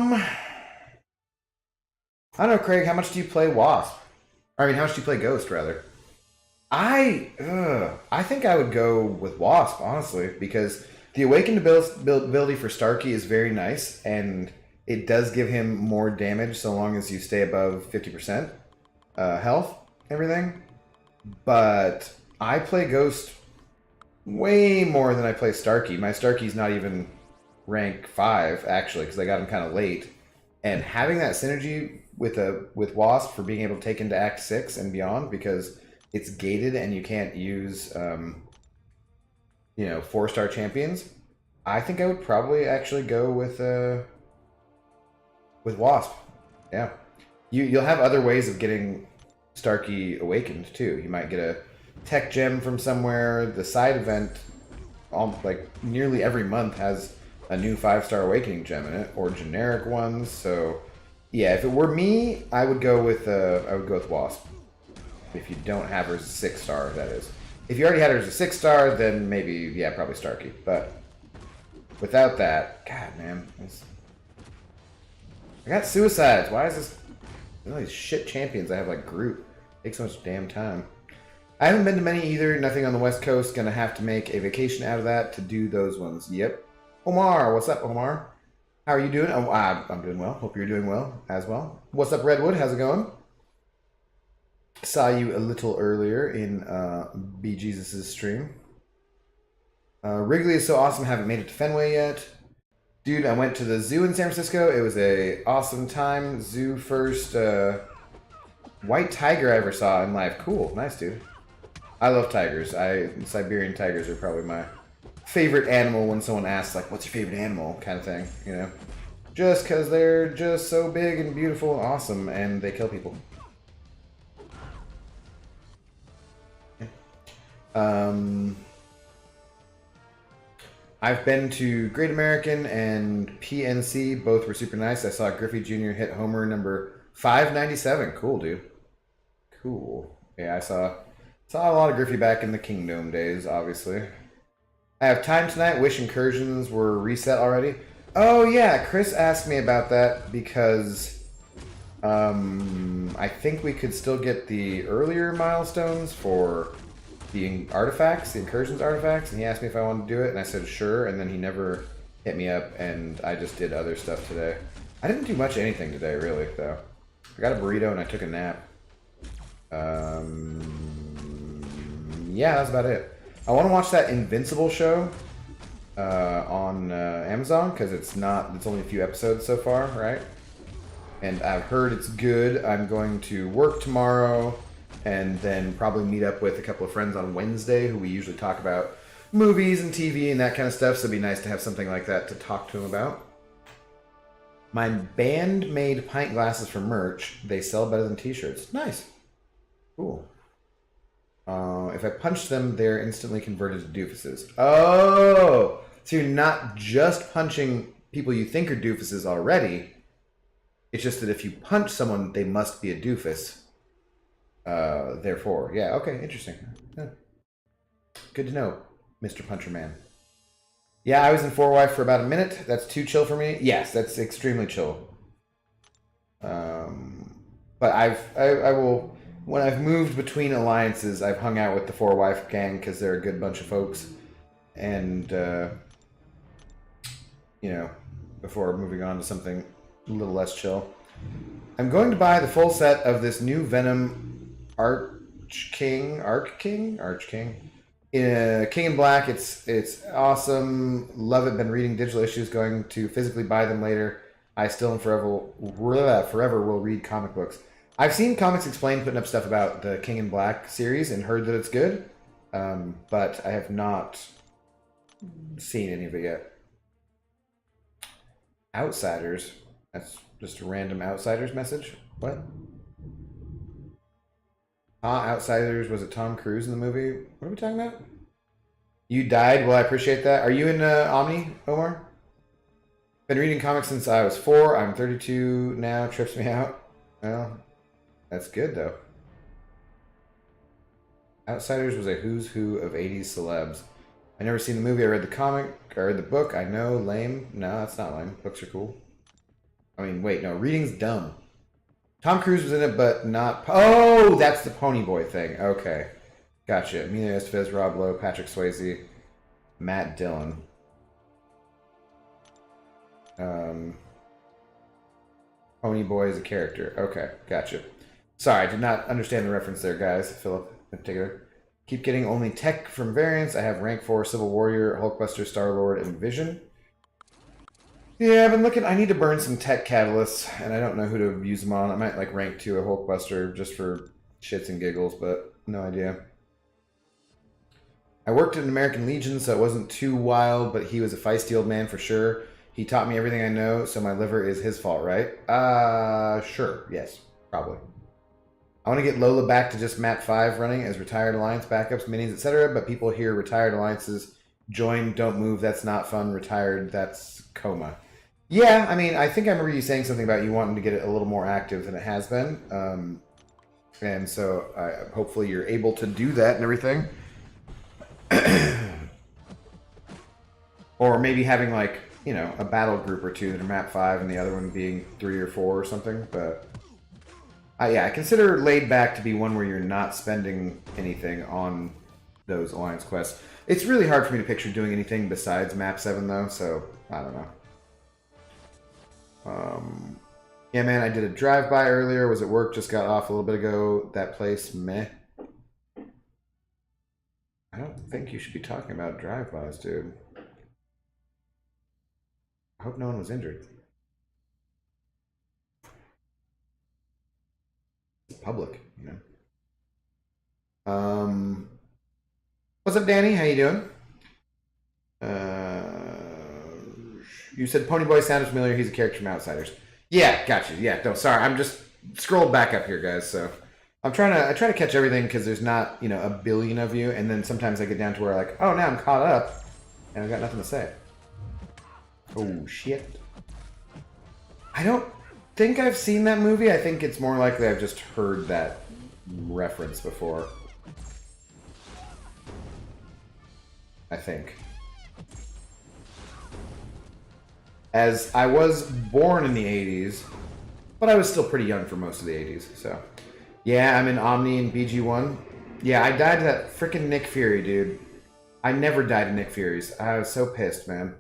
don't know, Craig. How much do you play Wasp? I mean, how much do you play Ghost, rather? I think I would go with Wasp, honestly, because the Awakened ability for Starkey is very nice, and it does give him more damage so long as you stay above 50% health, everything. But I play Ghost way more than I play Starkey. My Starkey's not even rank 5, actually, because I got him kind of late. And having that synergy with Wasp for being able to take into Act 6 and beyond, because it's gated and you can't use, 4-star champions, I think I would probably actually go with Wasp. Yeah. You'll have other ways of getting Starkey awakened, too. You might get a tech gem from somewhere. The side event, nearly every month, has a new 5-star awakening gem in it, or generic ones. So, yeah, if it were me, I would go with Wasp. If you don't have her as a 6-star, that is. If you already had her as a 6-star, then maybe, yeah, probably Starkey. But without that, God, man, I got suicides. Why is this? All these shit champions I have like group. Takes so much damn time. I haven't been to many either. Nothing on the West Coast. Gonna have to make a vacation out of that to do those ones. Yep. Omar, what's up, Omar? How are you doing? Oh, I'm doing well. Hope you're doing well as well. What's up, Redwood? How's it going? Saw you a little earlier in B Jesus' stream. Wrigley is so awesome. Haven't made it to Fenway yet. Dude, I went to the zoo in San Francisco. It was a awesome time. Zoo first white tiger I ever saw in life. Cool. Nice, dude. I love tigers. Siberian tigers are probably my favorite animal when someone asks, like, what's your favorite animal kind of thing, you know? Just because they're just so big and beautiful and awesome, and they kill people. I've been to Great American and PNC. Both were super nice. I saw Griffey Jr. hit homer number 597. Cool, dude. Cool. Yeah, I saw a lot of Griffey back in the Kingdom days, obviously. I have time tonight. Wish incursions were reset already. Oh, yeah. Chris asked me about that because I think we could still get the earlier milestones for the artifacts, the incursions artifacts, and he asked me if I wanted to do it, and I said sure, and then he never hit me up, and I just did other stuff today. I didn't do much of anything today, really, though. I got a burrito and I took a nap. Yeah, that's about it. I want to watch that Invincible show on Amazon, because it's only a few episodes so far, right? And I've heard it's good. I'm going to work tomorrow, and then probably meet up with a couple of friends on Wednesday who we usually talk about movies and TV and that kind of stuff, so it'd be nice to have something like that to talk to them about. My band made pint glasses for merch. They sell better than t-shirts. Nice. Cool. If I punch them, they're instantly converted to doofuses. Oh! So you're not just punching people you think are doofuses already. It's just that if you punch someone, they must be a doofus. Therefore, yeah, okay, interesting. Yeah. Good to know, Mr. Puncher Man. Yeah, I was in 4Y for about a minute. That's too chill for me. Yes, that's extremely chill. But I will, when I've moved between alliances, I've hung out with the 4Y gang because they're a good bunch of folks, and before moving on to something a little less chill. I'm going to buy the full set of this new Venom Arch King. King in Black. It's awesome. Love it. Been reading digital issues. Going to physically buy them later. I still and forever will read comic books. I've seen Comics Explained putting up stuff about the King in Black series and heard that it's good, but I have not seen any of it yet. Outsiders. That's just a random Outsiders message. What? Outsiders. Was it Tom Cruise in the movie? What are we talking about? You died? Well, I appreciate that. Are you in Omni, Omar? Been reading comics since I was 4. I'm 32 now. Trips me out. Well, that's good, though. Outsiders was a who's who of 80s celebs. I never seen the movie. I read the comic. I read the book. I know, lame. No, that's not lame. Books are cool. I mean, wait, no, reading's dumb. Tom Cruise was in it, but not. Oh, that's the Pony Boy thing. Okay, gotcha. Emilio Estevez, Rob Lowe, Patrick Swayze, Matt Dillon. Pony Boy is a character. Okay, gotcha. Sorry, I did not understand the reference there, guys. Philip, in particular. Keep getting only tech from variants. I have rank 4 Civil Warrior, Hulkbuster, Star-Lord, and Vision. Yeah, I've been looking. I need to burn some tech catalysts, and I don't know who to use them on. I might like rank 2 a Hulkbuster just for shits and giggles, but no idea. I worked in American Legion, so it wasn't too wild, but he was a feisty old man for sure. He taught me everything I know, so my liver is his fault, right? Sure. Yes, probably. I want to get Lola back to just map 5 running as retired alliance backups, minis, etc. But people hear retired alliances, join, don't move, that's not fun, retired, that's coma. Yeah, I mean, I think I remember you saying something about you wanting to get it a little more active than it has been. And so hopefully you're able to do that and everything. Or maybe having like, you know, a battle group or two that are map 5 and the other one being 3 or 4 or something, but... yeah, I consider laid back to be one where you're not spending anything on those alliance quests. It's really hard for me to picture doing anything besides map 7 though, so I don't know. Yeah, man, I did a drive-by earlier. Was at work, just got off a little bit ago. That place, meh. I don't think you should be talking about drive-bys, dude. I hope no one was injured. It's public, you know. What's up, Danny? How you doing? You said Ponyboy sounded familiar. He's a character from Outsiders. Yeah, gotcha. Yeah, no, sorry. I'm just scrolled back up here, guys. So I try to catch everything because there's not, you know, a billion of you, and then sometimes I get down to where like, oh, now I'm caught up, and I've got nothing to say. Oh shit! I don't think I've seen that movie. I think it's more likely I've just heard that reference before. I think. As I was born in the 80s, but I was still pretty young for most of the 80s, so. Yeah, I'm in Omni and BG1. Yeah, I died to that freaking Nick Fury, dude. I never died to Nick Fury's. I was so pissed, man.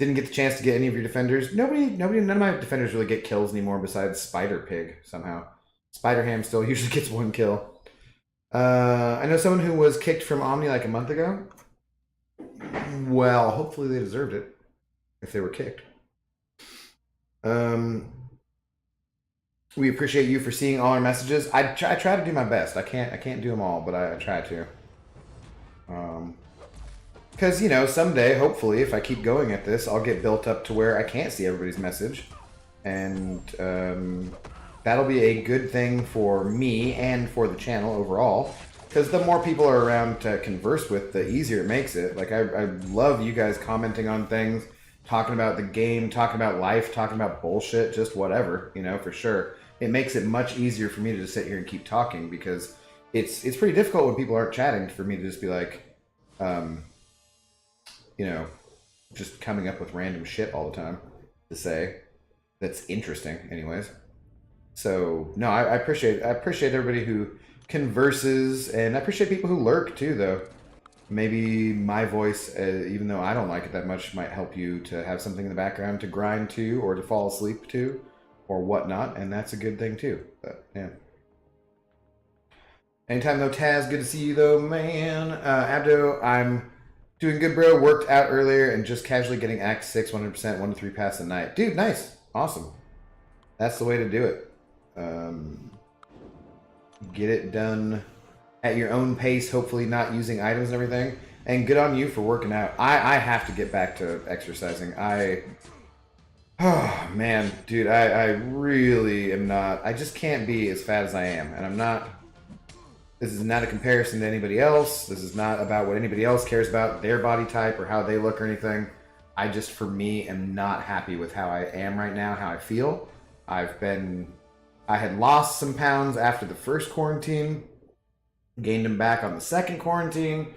Didn't get the chance to get any of your defenders. None of my defenders really get kills anymore besides Spider Pig, somehow. Spider Ham still usually gets 1 kill. I know someone who was kicked from Omni like a month ago. Well, hopefully they deserved it. If they were kicked. We appreciate you for seeing all our messages. I try to do my best. I can't do them all, but I try to. Because, you know, someday, hopefully, if I keep going at this, I'll get built up to where I can't see everybody's message. And that'll be a good thing for me and for the channel overall. Because the more people are around to converse with, the easier it makes it. Like, I love you guys commenting on things, talking about the game, talking about life, talking about bullshit, just whatever, you know, for sure. It makes it much easier for me to just sit here and keep talking because it's pretty difficult when people aren't chatting for me to just be like, you know, just coming up with random shit all the time to say that's interesting anyways. So, no, I appreciate everybody who converses, and I appreciate people who lurk too, though. Maybe my voice, even though I don't like it that much, might help you to have something in the background to grind to or to fall asleep to or whatnot, and that's a good thing too. But, yeah. Anytime though, Taz, good to see you though, man. Abdo, I'm doing good, bro. Worked out earlier and just casually getting Act 6 100%, 1 to 3 pass a night. Dude, nice. Awesome. That's the way to do it. Get it done at your own pace, hopefully not using items and everything. And good on you for working out. I have to get back to exercising. Oh, man, dude, I really am not. I just can't be as fat as I am. And I'm not. This is not a comparison to anybody else. This is not about what anybody else cares about, their body type or how they look or anything. I just, for me, am not happy with how I am right now, how I feel. I had lost some pounds after the first quarantine, gained them back on the second quarantine.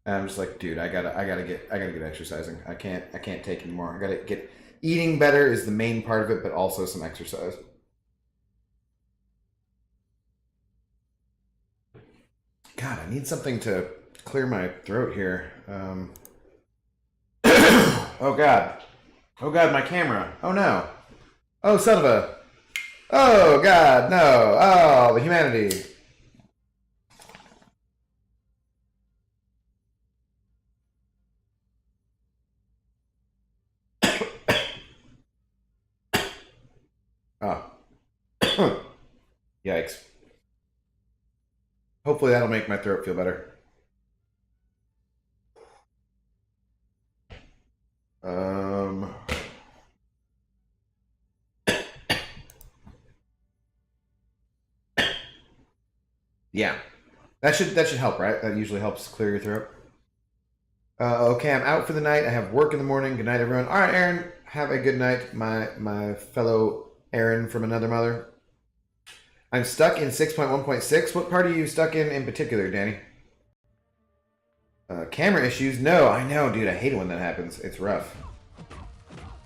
And I'm just like, dude, I gotta get exercising. I can't take anymore. I gotta get eating better is the main part of it, but also some exercise. God, I need something to clear my throat here. Oh God. Oh God, my camera. Oh no. Oh son of a. Oh God, no. Oh, the humanity. Oh. Yikes. Hopefully that'll make my throat feel better. Yeah. That should help, right? That usually helps clear your throat. Okay, I'm out for the night. I have work in the morning. Good night, everyone. All right, Aaron. Have a good night, my fellow Aaron from another mother. I'm stuck in 6.1.6. What part are you stuck in particular, Danny? Camera issues? No, I know, dude. I hate it when that happens. It's rough.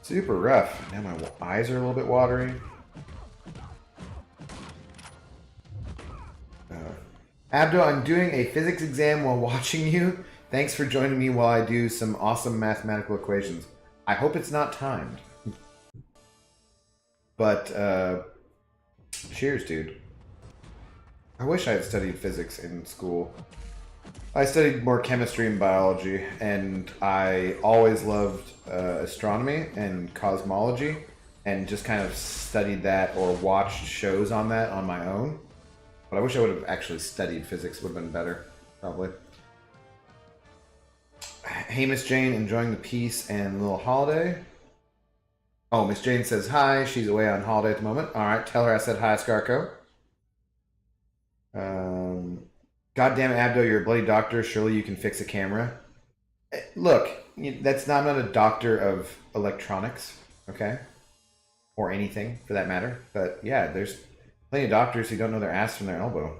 Super rough. Now my eyes are a little bit watery. Abdo, I'm doing a physics exam while watching you. Thanks for joining me while I do some awesome mathematical equations. I hope it's not timed. But, cheers, dude. I wish I had studied physics in school. I studied more chemistry and biology, and I always loved astronomy and cosmology, and just kind of studied that or watched shows on that on my own. But I wish I would have actually studied physics. It would have been better, probably. Hey, Miss Jane, enjoying the peace and little holiday? Oh, Miss Jane says hi. She's away on holiday at the moment. All right, tell her I said hi, Scarco. Goddamn Abdo, you're a bloody doctor. Surely you can fix a camera. Look, that's not, I'm not a doctor of electronics, okay? Or anything, for that matter. But yeah, there's plenty of doctors who don't know their ass from their elbow.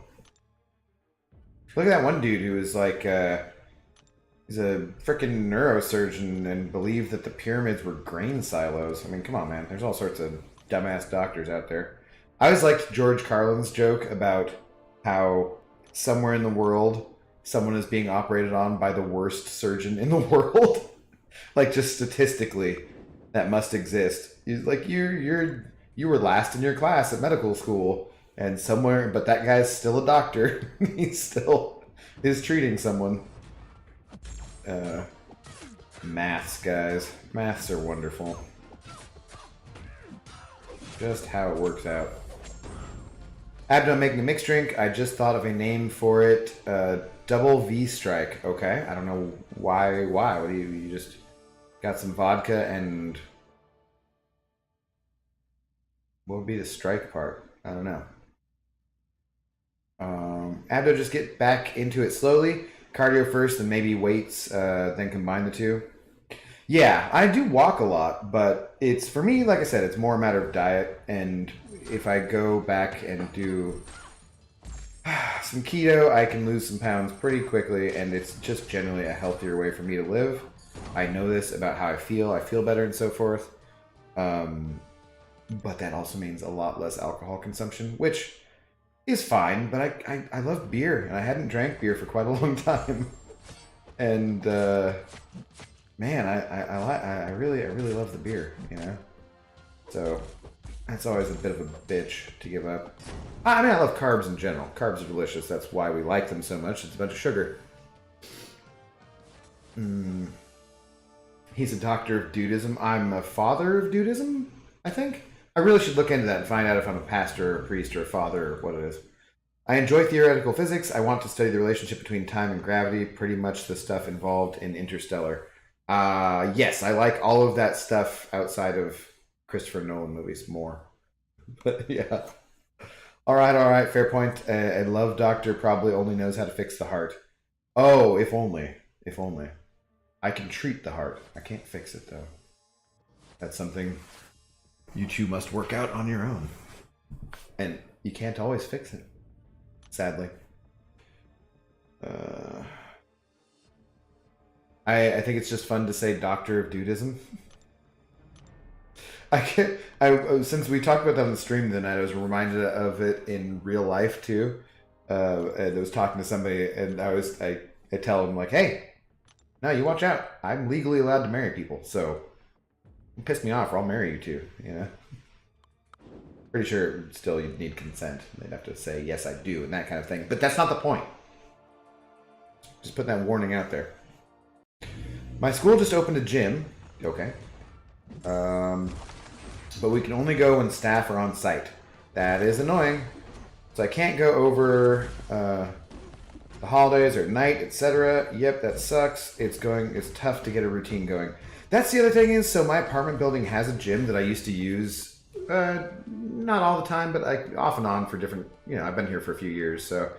Look at that one dude who was like, he's a freaking neurosurgeon and believed that the pyramids were grain silos. I mean, come on, man. There's all sorts of dumbass doctors out there. I always liked George Carlin's joke about how somewhere in the world someone is being operated on by the worst surgeon in the world. Like, just statistically, that must exist. Like, you were last in your class at medical school, and somewhere, but that guy's still a doctor. He still is treating someone. Maths, guys. Maths are wonderful. Just how it works out. Abdo, making a mixed drink. I just thought of a name for it. Double V Strike. Okay. I don't know why. What do you just got some vodka and what would be the strike part? I don't know. Abdo, just get back into it slowly. Cardio first, and maybe weights, then combine the two. Yeah, I do walk a lot, but it's, for me, like I said, it's more a matter of diet, and if I go back and do some keto, I can lose some pounds pretty quickly, and it's just generally a healthier way for me to live. I know this about how I feel better and so forth. But that also means a lot less alcohol consumption, which is fine, but I love beer, and I hadn't drank beer for quite a long time. And, man, I really love the beer, you know? So, that's always a bit of a bitch to give up. I mean, I love carbs in general. Carbs are delicious. That's why we like them so much. It's a bunch of sugar. He's a doctor of dudism. I'm a father of dudism, I think. I really should look into that and find out if I'm a pastor or a priest or a father or what it is. I enjoy theoretical physics. I want to study the relationship between time and gravity, pretty much the stuff involved in Interstellar. Yes, I like all of that stuff outside of Christopher Nolan movies more. But yeah. All right, fair point. A love doctor probably only knows how to fix the heart. Oh, if only. If only. I can treat the heart. I can't fix it, though. That's something you two must work out on your own. And you can't always fix it, sadly. I think it's just fun to say Doctor of Dudism. I can't. Since we talked about that on the stream the night, I was reminded of it in real life too. And I was talking to somebody, and I tell them like, "Hey, no, you watch out. I'm legally allowed to marry people, so don't piss me off, or I'll marry you too." You know. Pretty sure still you'd need consent. They'd have to say yes, I do, and that kind of thing. But that's not the point. Just put that warning out there. My school just opened a gym. Okay. But we can only go when staff are on site. That is annoying. So I can't go over the holidays or at night, etc. Yep, that sucks. It's tough to get a routine going. That's the other thing is, so my apartment building has a gym that I used to use, not all the time, but off and on for different, I've been here for a few years, so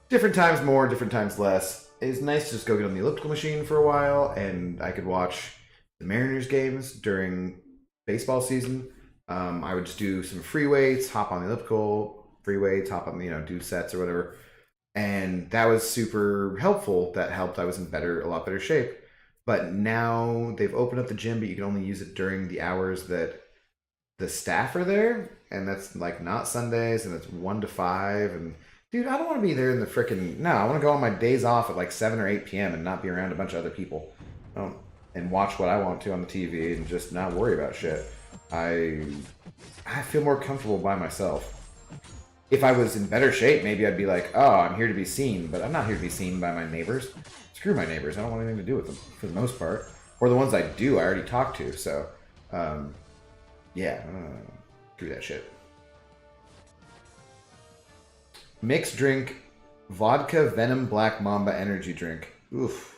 different times more, different times less. It's nice to just go get on the elliptical machine for a while, and I could watch the Mariners games during baseball season. I would just do some free weights, hop on the elliptical, free weights, hop on, do sets or whatever. And that was super helpful. That helped. I was in a lot better shape. But now they've opened up the gym, but you can only use it during the hours that the staff are there. And that's like not Sundays, and it's 1 to 5. And dude, I don't want to be there in the frickin'. No, I want to go on my days off at like 7 or 8 p.m. and not be around a bunch of other people. And watch what I want to on the TV and just not worry about shit. I feel more comfortable by myself. If I was in better shape, maybe I'd be like, oh, I'm here to be seen, but I'm not here to be seen by my neighbors. Screw my neighbors. I don't want anything to do with them for the most part. Or the ones I do, I already talked to. So, yeah, screw that shit. Mixed drink, vodka Venom Black Mamba energy drink. Oof.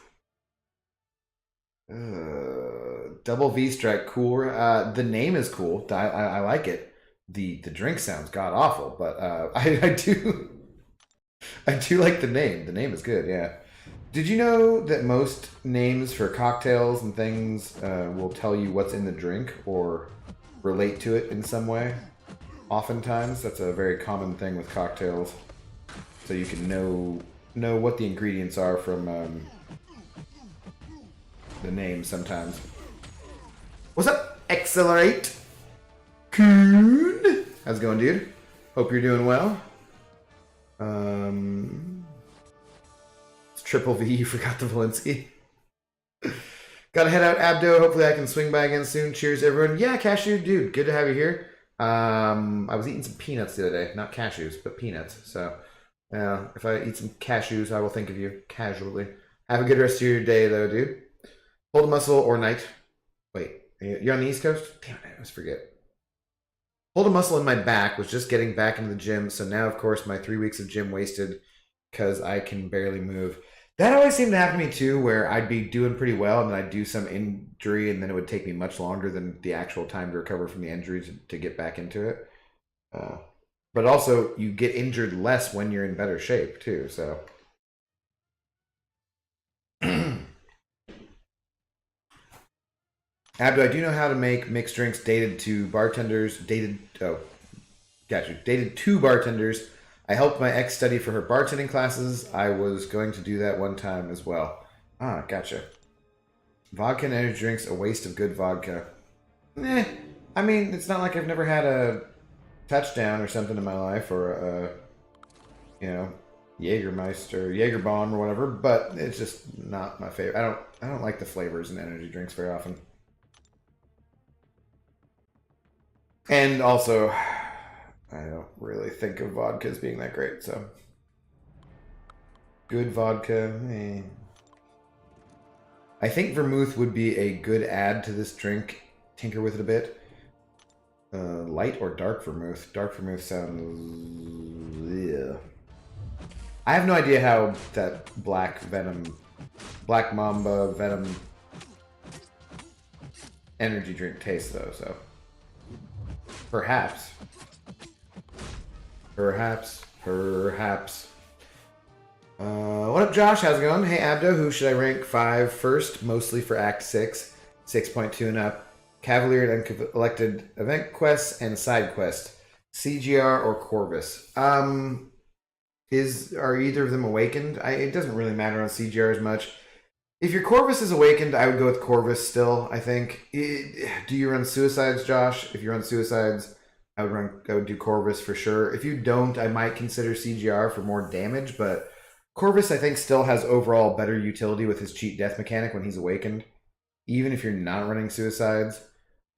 Double V strike, cool. The name is cool. I like it. The drink sounds god awful, but I do like the name. The name is good. Yeah. Did you know that most names for cocktails and things will tell you what's in the drink or relate to it in some way? Oftentimes, that's a very common thing with cocktails, so you can know what the ingredients are from the name sometimes. What's up, Accelerate? Coon. How's it going, dude? Hope you're doing well. It's Triple V, you forgot the Valinsky. Gotta head out, Abdo. Hopefully I can swing by again soon. Cheers, everyone. Yeah, Cashew, dude, good to have you here. I was eating some peanuts the other day. Not cashews, but peanuts. So, if I eat some cashews, I will think of you casually. Have a good rest of your day, though, dude. Hold a muscle or night. Wait, you're on the East Coast? Damn it, I always forget. Hold a muscle in my back, was just getting back into the gym, so now, of course, my 3 weeks of gym wasted because I can barely move. That always seemed to happen to me, too, where I'd be doing pretty well, and then I'd do some injury, and then it would take me much longer than the actual time to recover from the injury to get back into it. But also, you get injured less when you're in better shape, too, so... Abdo, I do know how to make mixed drinks dated to bartenders. Dated to bartenders. I helped my ex study for her bartending classes. I was going to do that one time as well. Ah, gotcha. Vodka and energy drinks, a waste of good vodka. I mean, it's not like I've never had a touchdown or something in my life, or a, Jägermeister, Jaeger bomb or whatever, but it's just not my favorite. I don't like the flavors in energy drinks very often. And also, I don't really think of vodka as being that great, so. Good vodka, I think vermouth would be a good add to this drink. Tinker with it a bit. Light or dark vermouth? Dark vermouth sounds... Yeah. I have no idea how that Black Mamba Venom energy drink tastes, though, so... Perhaps. What up, Josh? How's it going? Hey, Abdo, who should I rank 5 first? Mostly for Act 6, 6.2 and up. Cavalier and elected event quests and side quest. CGR or Corvus? Are either of them awakened? It doesn't really matter on CGR as much. If your Corvus is awakened, I would go with Corvus still, I think. Do you run Suicides, Josh? If you run Suicides, I would do Corvus for sure. If you don't, I might consider CGR for more damage, but Corvus, I think, still has overall better utility with his cheat death mechanic when he's awakened, even if you're not running Suicides.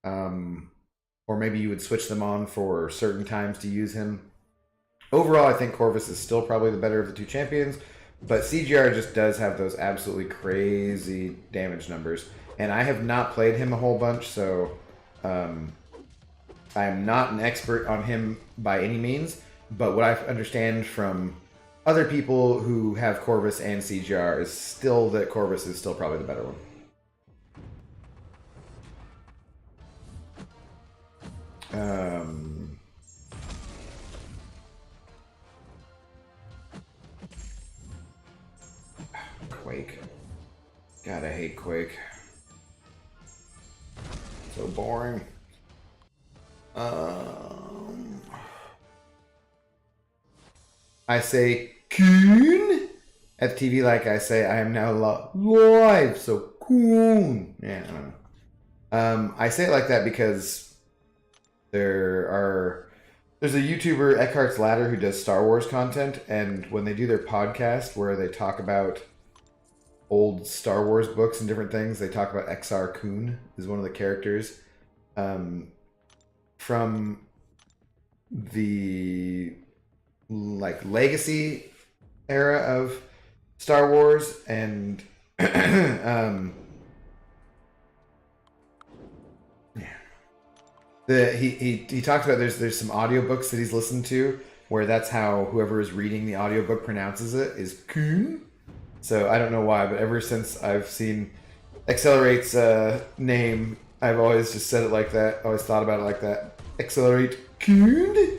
Or maybe you would switch them on for certain times to use him. Overall, I think Corvus is still probably the better of the two champions, but CGR just does have those absolutely crazy damage numbers. And I have not played him a whole bunch, so I am not an expert on him by any means, but what I understand from other people who have Corvus and CGR is still that Corvus is still probably the better one. Quake. God, I hate Quake. So boring. I say Kuhn at the TV like I say I am now live, so Kuhn. Yeah, I don't know. I say it like that because there's a YouTuber, Eckhart's Ladder, who does Star Wars content, and when they do their podcast where they talk about old Star Wars books and different things, they talk about XR Kun is one of the characters from the like legacy era of Star Wars, and he talks about there's some audiobooks that he's listened to where that's how whoever is reading the audiobook pronounces it is Kun. So I don't know why, but ever since I've seen Accelerate's name, I've always just said it like that. Always thought about it like that. Accelerate Kun.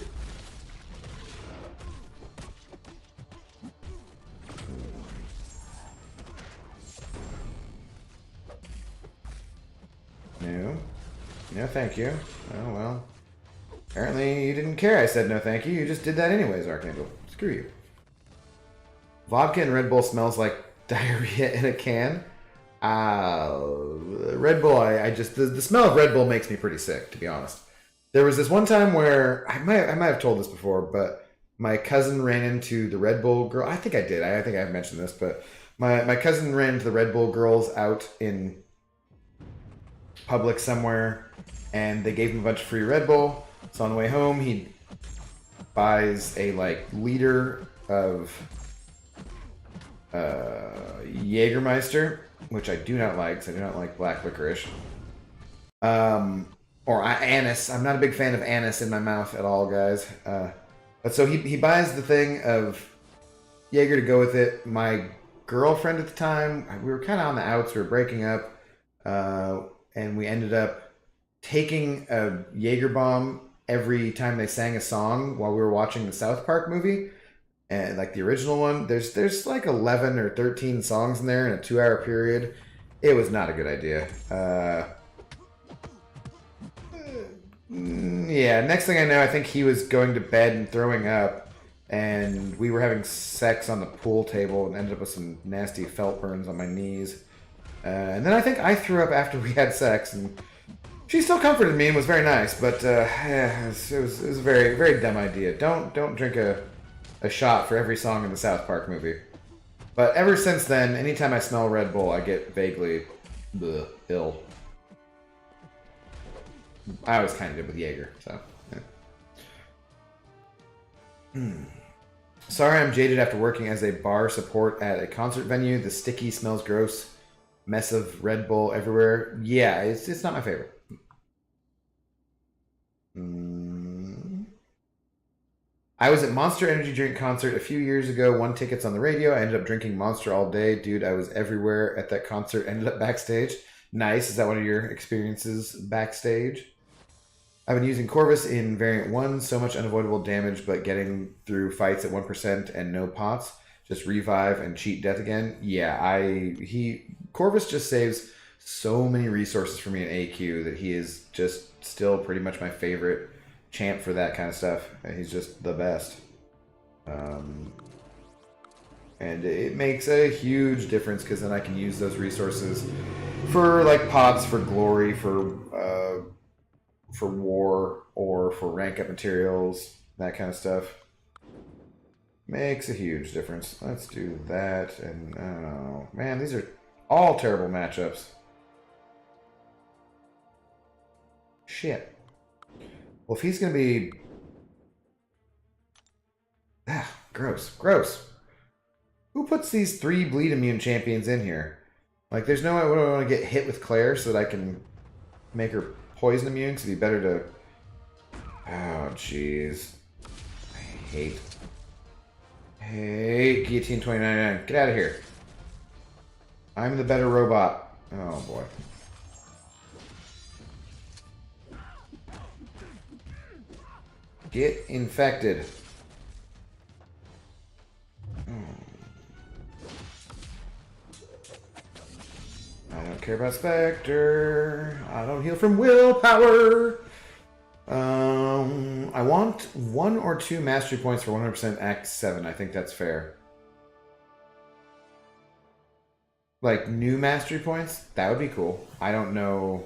No, thank you. Oh, well. Apparently you didn't care I said no thank you. You just did that anyways, Archangel. Screw you. Vodka and Red Bull smells like diarrhea in a can. Red Bull, I just... The smell of Red Bull makes me pretty sick, to be honest. There was this one time where... I might have told this before, but my cousin ran into the Red Bull girl. I think I did. I think I've mentioned this, but my cousin ran into the Red Bull girls out in public somewhere, and they gave him a bunch of free Red Bull. So on the way home, he buys a liter of Jägermeister, which I do not like, because I do not like black licorice. Or anise. I'm not a big fan of anise in my mouth at all, guys. But so he buys the thing of Jaeger to go with it. My girlfriend at the time, we were kind of on the outs. We were breaking up. And we ended up taking a Jaeger bomb every time they sang a song while we were watching the South Park movie. And like the original one, there's like 11 or 13 songs in there in a 2-hour period. It was not a good idea. Yeah, next thing I know, I think he was going to bed and throwing up, and we were having sex on the pool table and ended up with some nasty felt burns on my knees. And then I think I threw up after we had sex, and she still comforted me and was very nice, but yeah, it was a very, very dumb idea. Don't drink a shot for every song in the South Park movie. But ever since then, anytime I smell Red Bull, I get vaguely ill. I always kind of did with Jaeger, so. Yeah. Sorry I'm jaded after working as a bar support at a concert venue. The sticky smells gross. Mess of Red Bull everywhere. Yeah, it's not my favorite. I was at Monster Energy Drink concert a few years ago. Won tickets on the radio. I ended up drinking Monster all day. Dude, I was everywhere at that concert. Ended up backstage. Nice. Is that one of your experiences backstage? I've been using Corvus in Variant 1. So much unavoidable damage, but getting through fights at 1% and no pots. Just revive and cheat death again. Yeah, Corvus just saves so many resources for me in AQ that he is just still pretty much my favorite champ for that kind of stuff. He's just the best. And it makes a huge difference because then I can use those resources for like pots, for glory, for war, or for rank up materials, that kind of stuff. Makes a huge difference. Let's do that. And I don't know. Man, these are all terrible matchups. Shit. Well, if he's going to be... Ah, gross. Gross. Who puts these 3 bleed immune champions in here? Like, there's no way I want to get hit with Claire so that I can make her poison immune. So it'd be better to... Oh, jeez. I hate... Hey, Guillotine 2099, get out of here. I'm the better robot. Oh, boy. Get infected. I don't care about Spectre. I don't heal from willpower. I want 1 or 2 mastery points for 100% Act 7. I think that's fair. Like, new mastery points? That would be cool. I don't know.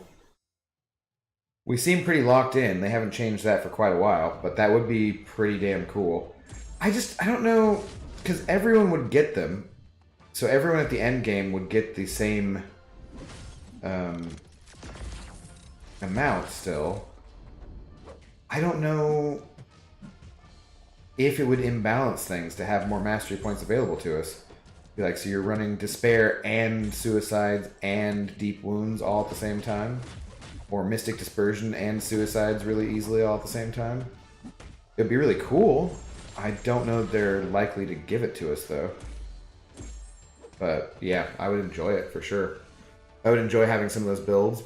We seem pretty locked in. They haven't changed that for quite a while, but that would be pretty damn cool. I don't know, because everyone would get them. So everyone at the end game would get the same amount still. I don't know if it would imbalance things to have more mastery points available to us. Be like, so you're running Despair and Suicides and Deep Wounds all at the same time? Or Mystic Dispersion and Suicides really easily all at the same time? It'd be really cool. I don't know if they're likely to give it to us, though. But, yeah, I would enjoy it, for sure. I would enjoy having some of those builds.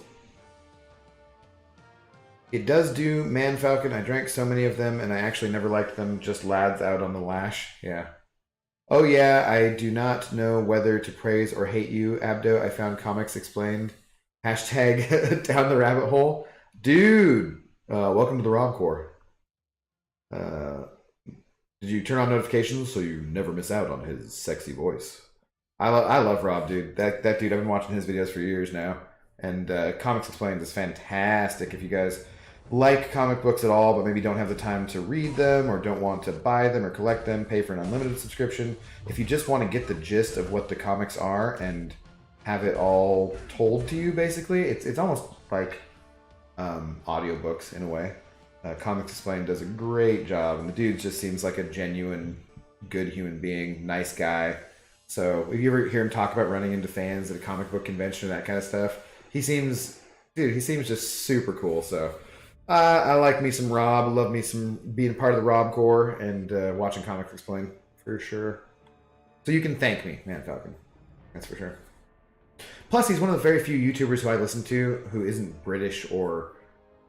It does do Man Falcon. I drank so many of them, and I actually never liked them. Just lads out on the lash. Yeah. Oh, yeah, I do not know whether to praise or hate you, Abdo. I found comics explained. Hashtag down the rabbit hole. Dude, welcome to the Rob Corps. Did you turn on notifications so you never miss out on his sexy voice? I love Rob, dude. That dude, I've been watching his videos for years now. And Comics Explained is fantastic. If you guys like comic books at all, but maybe don't have the time to read them or don't want to buy them or collect them, pay for an unlimited subscription. If you just want to get the gist of what the comics are and have it all told to you, basically, it's almost like audiobooks in a way. Comics Explained does a great job, and the dude just seems like a genuine, good human being, nice guy. So if you ever hear him talk about running into fans at a comic book convention and that kind of stuff, he seems just super cool. So I like me some Rob. I love me some being part of the Rob Corps and watching Comics Explained for sure. So you can thank me, Man Falcon. That's for sure. Plus, he's one of the very few YouTubers who I listen to who isn't British or,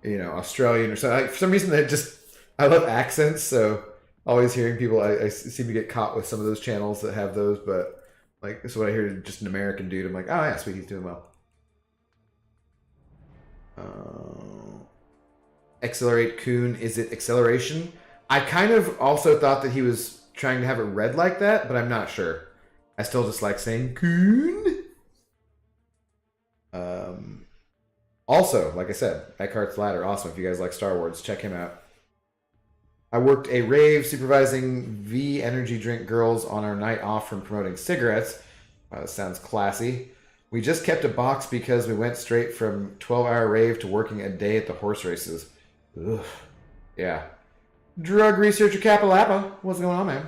Australian or something. For some reason, I love accents, so always hearing people, I seem to get caught with some of those channels that have those, but like, so when I hear just an American dude, I'm like, oh yeah, sweet, he's doing well. Accelerate Coon, is it acceleration? I kind of also thought that he was trying to have it read like that, but I'm not sure. I still just like saying Coon. Also, like I said, Eckhart's Ladder, awesome. If you guys like Star Wars, check him out. I worked a rave supervising V energy drink girls on our night off from promoting cigarettes. Wow, that sounds classy. We just kept a box because we went straight from 12-hour rave to working a day at the horse races. Ugh. Yeah. Drug researcher Kapalapa. What's going on, man?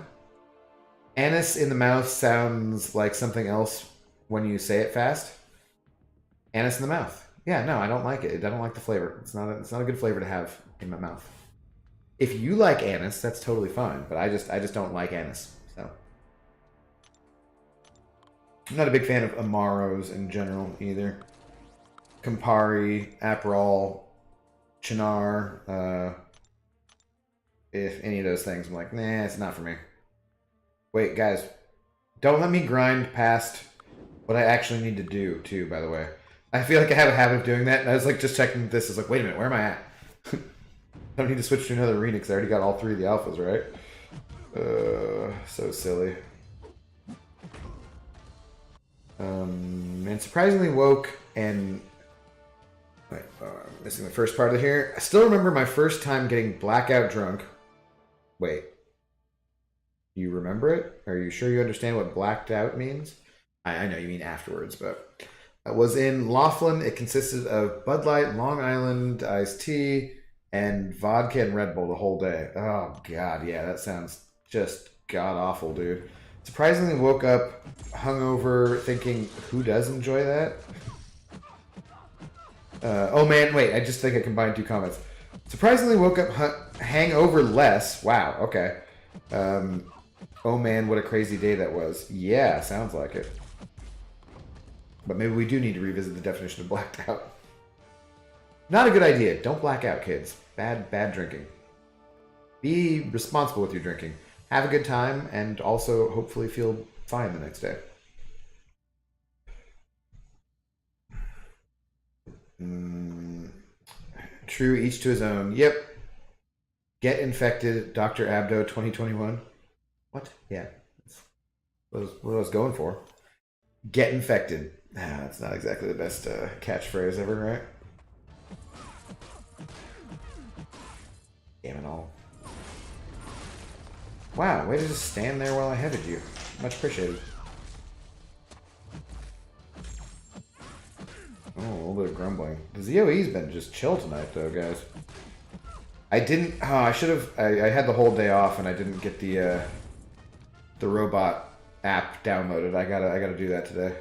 Anise in the mouth sounds like something else when you say it fast. Anise in the mouth. Yeah, no, I don't like it. I don't like the flavor. It's not a good flavor to have in my mouth. If you like anise, that's totally fine, but I just don't like anise. So I'm not a big fan of Amaros in general either. Campari, Aperol, Chinar, if any of those things, I'm like, nah, it's not for me. Wait, guys, don't let me grind past what I actually need to do, too, by the way. I feel like I have a habit of doing that, and I was like just checking this. I was like, wait a minute, where am I at? I don't need to switch to another arena because I already got all 3 of the alphas, right? So silly. And surprisingly woke and... Wait, missing the first part of here. I still remember my first time getting blackout drunk. Wait. You remember it? Are you sure you understand what blacked out means? I know you mean afterwards, but... It was in Laughlin. It consisted of Bud Light, Long Island, iced tea, and vodka and Red Bull the whole day. Oh, God, yeah, that sounds just god-awful, dude. Surprisingly woke up hungover thinking, who does enjoy that? Oh, man, wait, I just think I combined two comments. Surprisingly woke up hangover less. Wow, okay. Oh, man, what a crazy day that was. Yeah, sounds like it. But maybe we do need to revisit the definition of blacked out. Not a good idea. Don't black out, kids. Bad drinking. Be responsible with your drinking. Have a good time, and also hopefully feel fine the next day. True, each to his own. Yep. Get infected, Dr. Abdo 2021. What? Yeah. What I was going for. Get infected. That's not exactly the best catchphrase ever, right? Damn it all. Wow, way to just stand there while I headed you. Much appreciated. Oh, a little bit of grumbling. The ZOE's been just chill tonight, though, guys. I didn't... Oh, I should have... I had the whole day off, and I didn't get the robot app downloaded. I gotta do that today.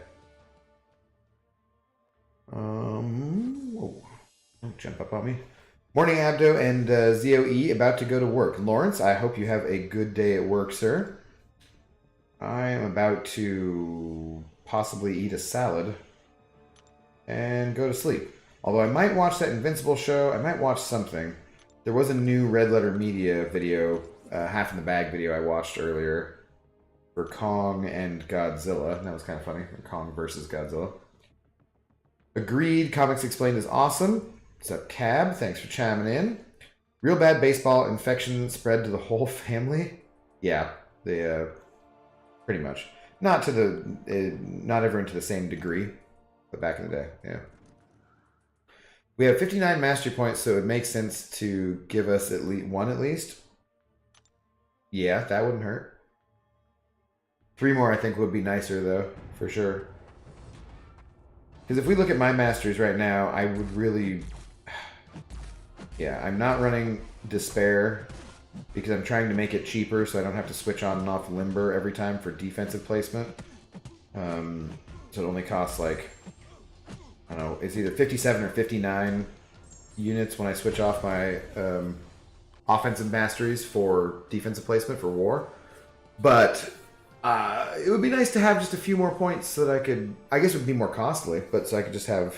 Whoa. Don't jump up on me. Morning, Abdo and ZOE, about to go to work. Lawrence, I hope you have a good day at work, sir. I am about to possibly eat a salad and go to sleep. Although I might watch that Invincible show. I might watch something. There was a new Red Letter Media video, Half in the Bag video I watched earlier for Kong and Godzilla. That was kind of funny. Kong versus Godzilla. Agreed. Comics Explained is awesome. What's up, Cab? Thanks for chiming in. Real bad baseball infection spread to the whole family. Yeah, they pretty much. Not to the not everyone to the same degree, but back in the day, yeah. We have 59 mastery points, so it makes sense to give us at least one at least. Yeah, that wouldn't hurt. 3 more I think would be nicer though, for sure. Because if we look at my masters right now, I would really... Yeah, I'm not running Despair because I'm trying to make it cheaper so I don't have to switch on and off Limber every time for defensive placement. So it only costs like, I don't know, it's either 57 or 59 units when I switch off my offensive masteries for defensive placement for war. But it would be nice to have just a few more points so that I could, I guess it would be more costly, but so I could just have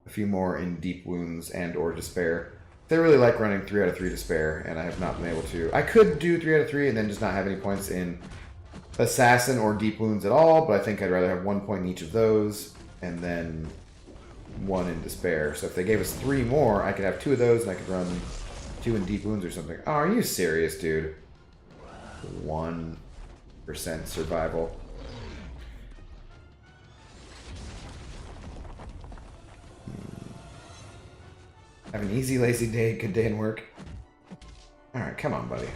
a few more in Deep Wounds and or Despair. They really like running 3 out of 3 Despair, and I have not been able to. I could do 3 out of 3 and then just not have any points in Assassin or Deep Wounds at all, but I think I'd rather have 1 point in each of those, and then 1 in Despair. So if they gave us 3 more, I could have 2 of those, and I could run 2 in Deep Wounds or something. Oh, are you serious, dude? 1% survival. Have an easy, lazy day, good day in work. Alright, come on, buddy.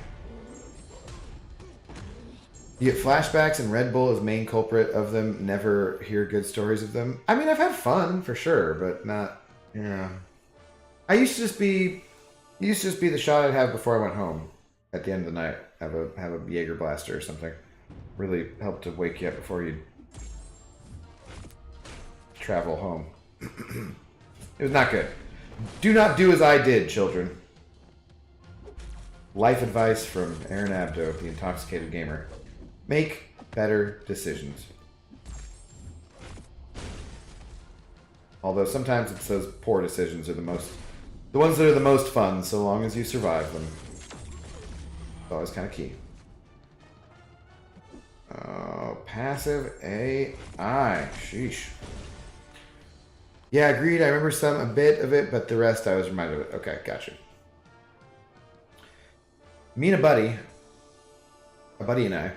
You get flashbacks and Red Bull is main culprit of them. Never hear good stories of them. I mean, I've had fun, for sure, but not... Yeah. I used to just be... It used to just be the shot I'd have before I went home. At the end of the night. Have a Jaeger blaster or something. Really helped to wake you up before you travel home. It was not good. Do not do as I did, children. Life advice from Aaron Abdo, the intoxicated gamer. Make better decisions. Although sometimes it's those poor decisions are the ones that are the most fun, so long as you survive them. It's always kind of key. Passive AI. Sheesh. Yeah, agreed. I remember a bit of it, but the rest I was reminded of it. Okay, gotcha. Me and a buddy and I,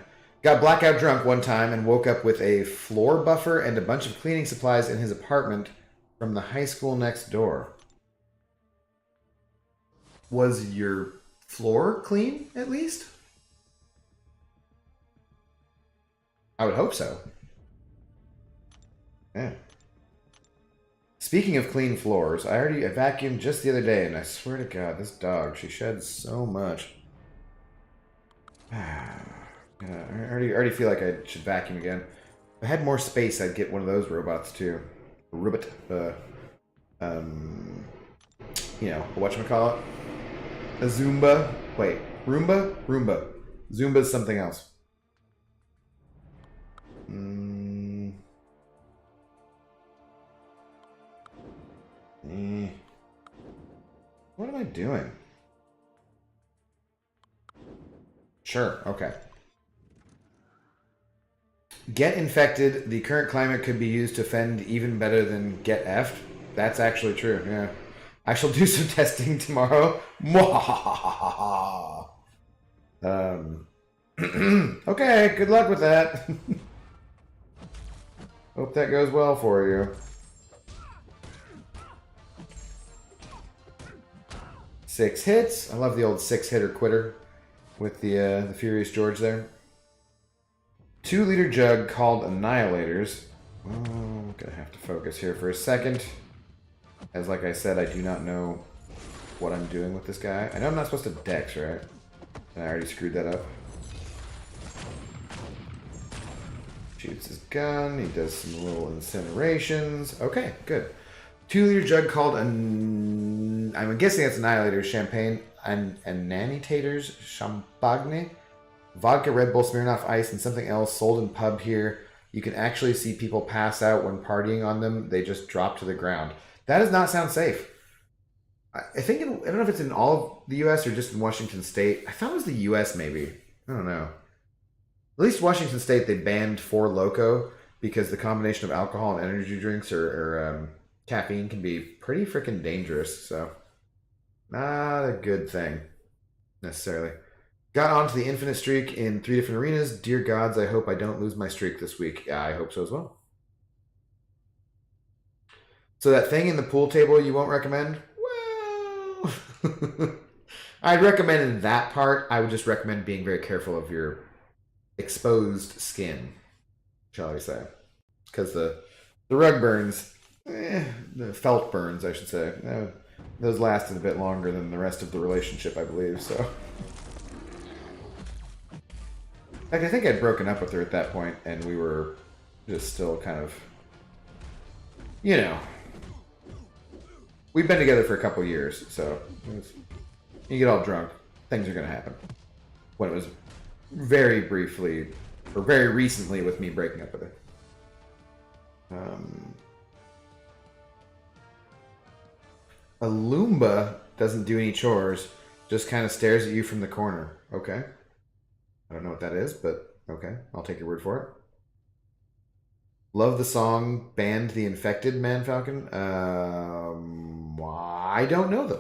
Got blackout drunk one time and woke up with a floor buffer and a bunch of cleaning supplies in his apartment from the high school next door. Was your floor clean, at least? I would hope so. Yeah. Speaking of clean floors, I vacuumed just the other day, and I swear to God, this dog, she sheds so much. I already feel like I should vacuum again. If I had more space, I'd get one of those robots too. Robot, you know, whatchamacallit? A Zumba. Wait, Roomba? Roomba. Zumba's something else. What am I doing? Sure, okay. Get infected. The current climate could be used to fend even better than get effed. That's actually true, yeah. I shall do some testing tomorrow. Okay, good luck with that. Hope that goes well for you. 6 hits. I love the old 6-hitter quitter with the Furious George there. 2-liter jug called Annihilators. Oh, I'm gonna have to focus here for a second. As like I said, I do not know what I'm doing with this guy. I know I'm not supposed to dex, right? And I already screwed that up. Shoots his gun. He does some little incinerations. Okay, good. 2-liter jug called I'm guessing that's Annihilators, Champagne, and Ananitators, Champagne. Vodka, Red Bull, Smirnoff Ice, and something else sold in pub here. You can actually see people pass out when partying on them. They just drop to the ground. That does not sound safe. I think, I don't know if it's in all of the U.S. or just in Washington State. I thought it was the U.S. maybe. I don't know. At least Washington State, they banned 4 Loko because the combination of alcohol and energy drinks or caffeine can be pretty freaking dangerous. So, not a good thing, necessarily. Got onto the infinite streak in 3 different arenas. Dear gods, I hope I don't lose my streak this week. Yeah, I hope so as well. So that thing in the pool table you won't recommend? Well, I'd recommend that part. I would just recommend being very careful of your exposed skin, shall we say. Because the rug burns, the felt burns, I should say, those lasted a bit longer than the rest of the relationship, I believe, so... In fact, I think I'd broken up with her at that point, and we were just still kind of, you know, we've been together for a couple years, so you get all drunk, things are going to happen. When it was very briefly, or very recently with me breaking up with her. A Loomba doesn't do any chores, just kind of stares at you from the corner. Okay. I don't know what that is, but okay. I'll take your word for it. Love the song Banned the Infected, Man Falcon. I don't know them.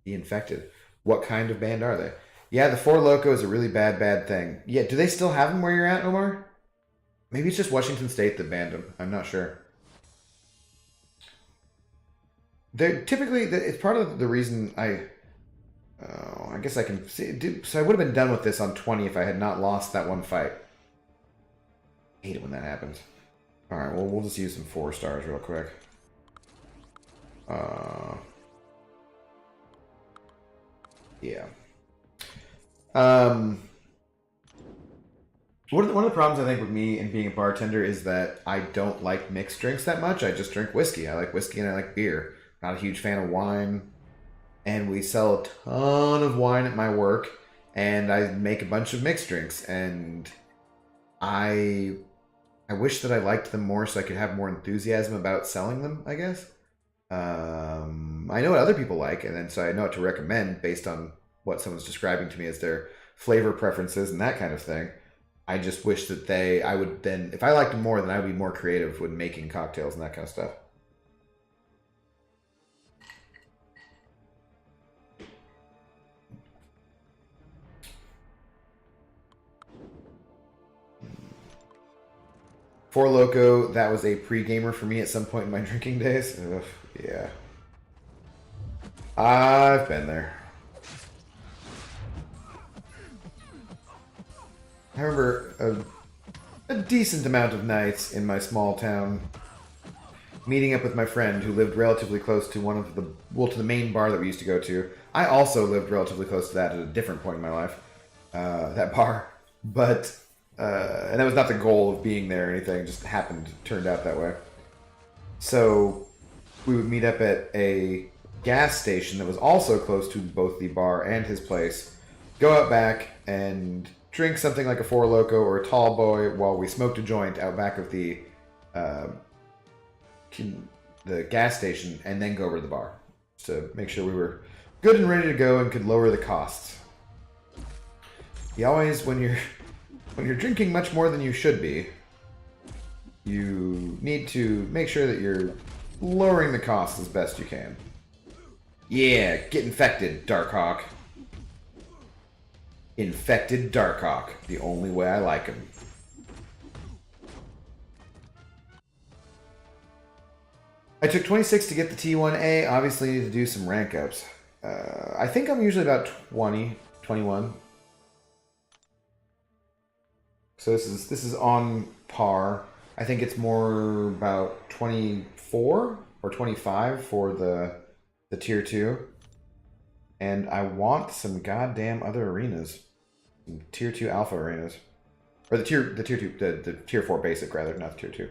The Infected. What kind of band are they? Yeah, the 4 Loko is a really bad thing. Yeah, do they still have them where you're at, Omar? Maybe it's just Washington State that banned them. I'm not sure. They're typically, it's part of the reason I guess I can see. So I would have been done with this on 20 if I had not lost that one fight. I hate it when that happens. Alright, well, we'll just use some 4 stars real quick. Yeah. One of the problems I think with me and being a bartender is that I don't like mixed drinks that much. I just drink whiskey. I like whiskey and I like beer. Not a huge fan of wine. And we sell a ton of wine at my work, and I make a bunch of mixed drinks, and I wish that I liked them more so I could have more enthusiasm about selling them, I guess. I know what other people like, and then so I know what to recommend based on what someone's describing to me as their flavor preferences and that kind of thing. I just wish that I would then, if I liked them more, then I would be more creative when making cocktails and that kind of stuff. Four Loko, that was a pre-gamer for me at some point in my drinking days. Ugh, yeah. I've been there. I remember a decent amount of nights in my small town meeting up with my friend who lived relatively close to one of the, well, to the main bar that we used to go to. I also lived relatively close to that at a different point in my life, that bar. But, and that was not the goal of being there or anything, it just happened, turned out that way. So we would meet up at a gas station that was also close to both the bar and his place, go out back and drink something like a Four Loko or a Tall Boy while we smoked a joint out back of the gas station, and then go over to the bar to make sure we were good and ready to go and could lower the costs. You always, when you're drinking much more than you should be, you need to make sure that you're lowering the costs as best you can. Yeah, get infected, Darkhawk. Infected Darkhawk, the only way I like him. I took 26 to get the T1A. Obviously, need to do some rank ups. I think I'm usually about 20, 21. So this is on par. I think it's more about 24 or 25 for the tier 2. And I want some goddamn other arenas. Some tier 2 alpha arenas. Or the tier 4 basic rather, not the tier 2.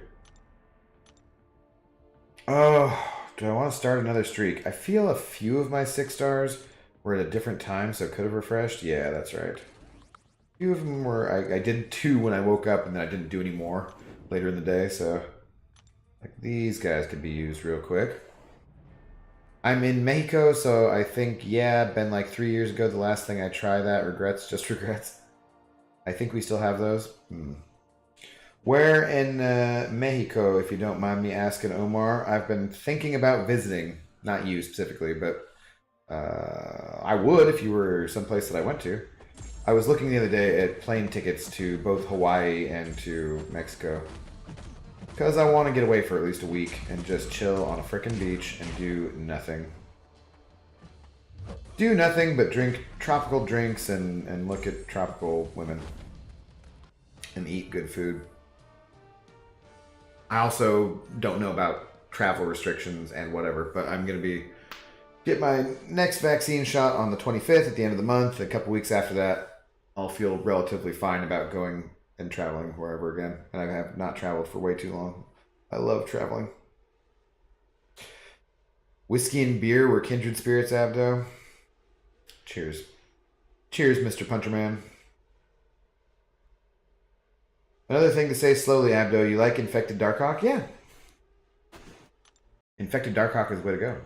Oh, do I want to start another streak? I feel a few of my 6 stars were at a different time, so it could have refreshed. Yeah, that's right. A few of them were, I did 2 when I woke up, and then I didn't do any more later in the day, so like these guys could be used real quick. I'm in Mexico, so I think, yeah, been like 3 years ago the last thing I tried that. Regrets, just regrets. I think we still have those. Where in Mexico, if you don't mind me asking, Omar? I've been thinking about visiting. Not you specifically, but I would if you were someplace that I went to. I was looking the other day at plane tickets to both Hawaii and to Mexico. Because I want to get away for at least a week and just chill on a frickin' beach and do nothing. Do nothing but drink tropical drinks and look at tropical women. And eat good food. I also don't know about travel restrictions and whatever, but I'm going to get my next vaccine shot on the 25th at the end of the month. A couple weeks after that, I'll feel relatively fine about going and traveling wherever again. And I have not traveled for way too long. I love traveling. Whiskey and beer were kindred spirits, Abdo. Cheers. Cheers, Mr. Puncherman. Another thing to say slowly, Abdo, you like Infected Darkhawk? Yeah. Infected Darkhawk is the way to go.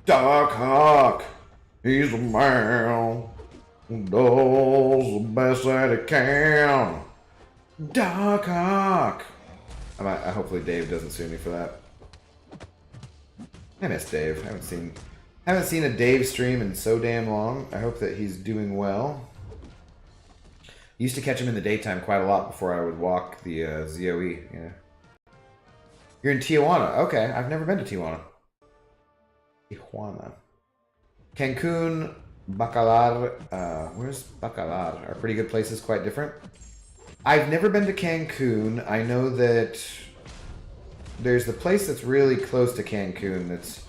Darkhawk, he's a man who does the best that he can. Darkhawk. Hopefully Dave doesn't sue me for that. I miss Dave. Haven't seen a Dave stream in so damn long. I hope that he's doing well. Used to catch him in the daytime quite a lot before I would walk the ZOE. Yeah. You're in Tijuana. Okay, I've never been to Tijuana. Tijuana. Cancun, Bacalar. Where's Bacalar? Are pretty good places, quite different. I've never been to Cancun. I know that there's the place that's really close to Cancun that's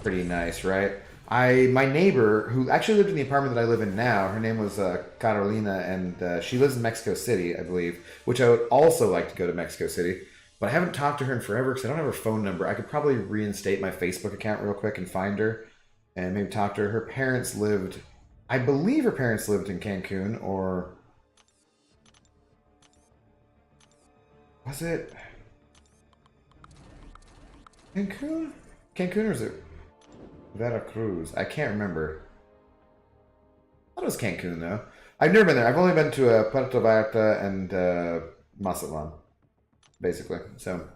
pretty nice, right? My neighbor, who actually lived in the apartment that I live in now, her name was Carolina, and she lives in Mexico City, I believe, which I would also like to go to Mexico City, but I haven't talked to her in forever because I don't have her phone number. I could probably reinstate my Facebook account real quick and find her and maybe talk to her. Her parents lived, I believe her parents lived in Cancun, or was it Cancun? Cancun, or is it Veracruz? I can't remember. I thought it was Cancun, though. I've never been there. I've only been to Puerto Vallarta and Mazatlan, basically. So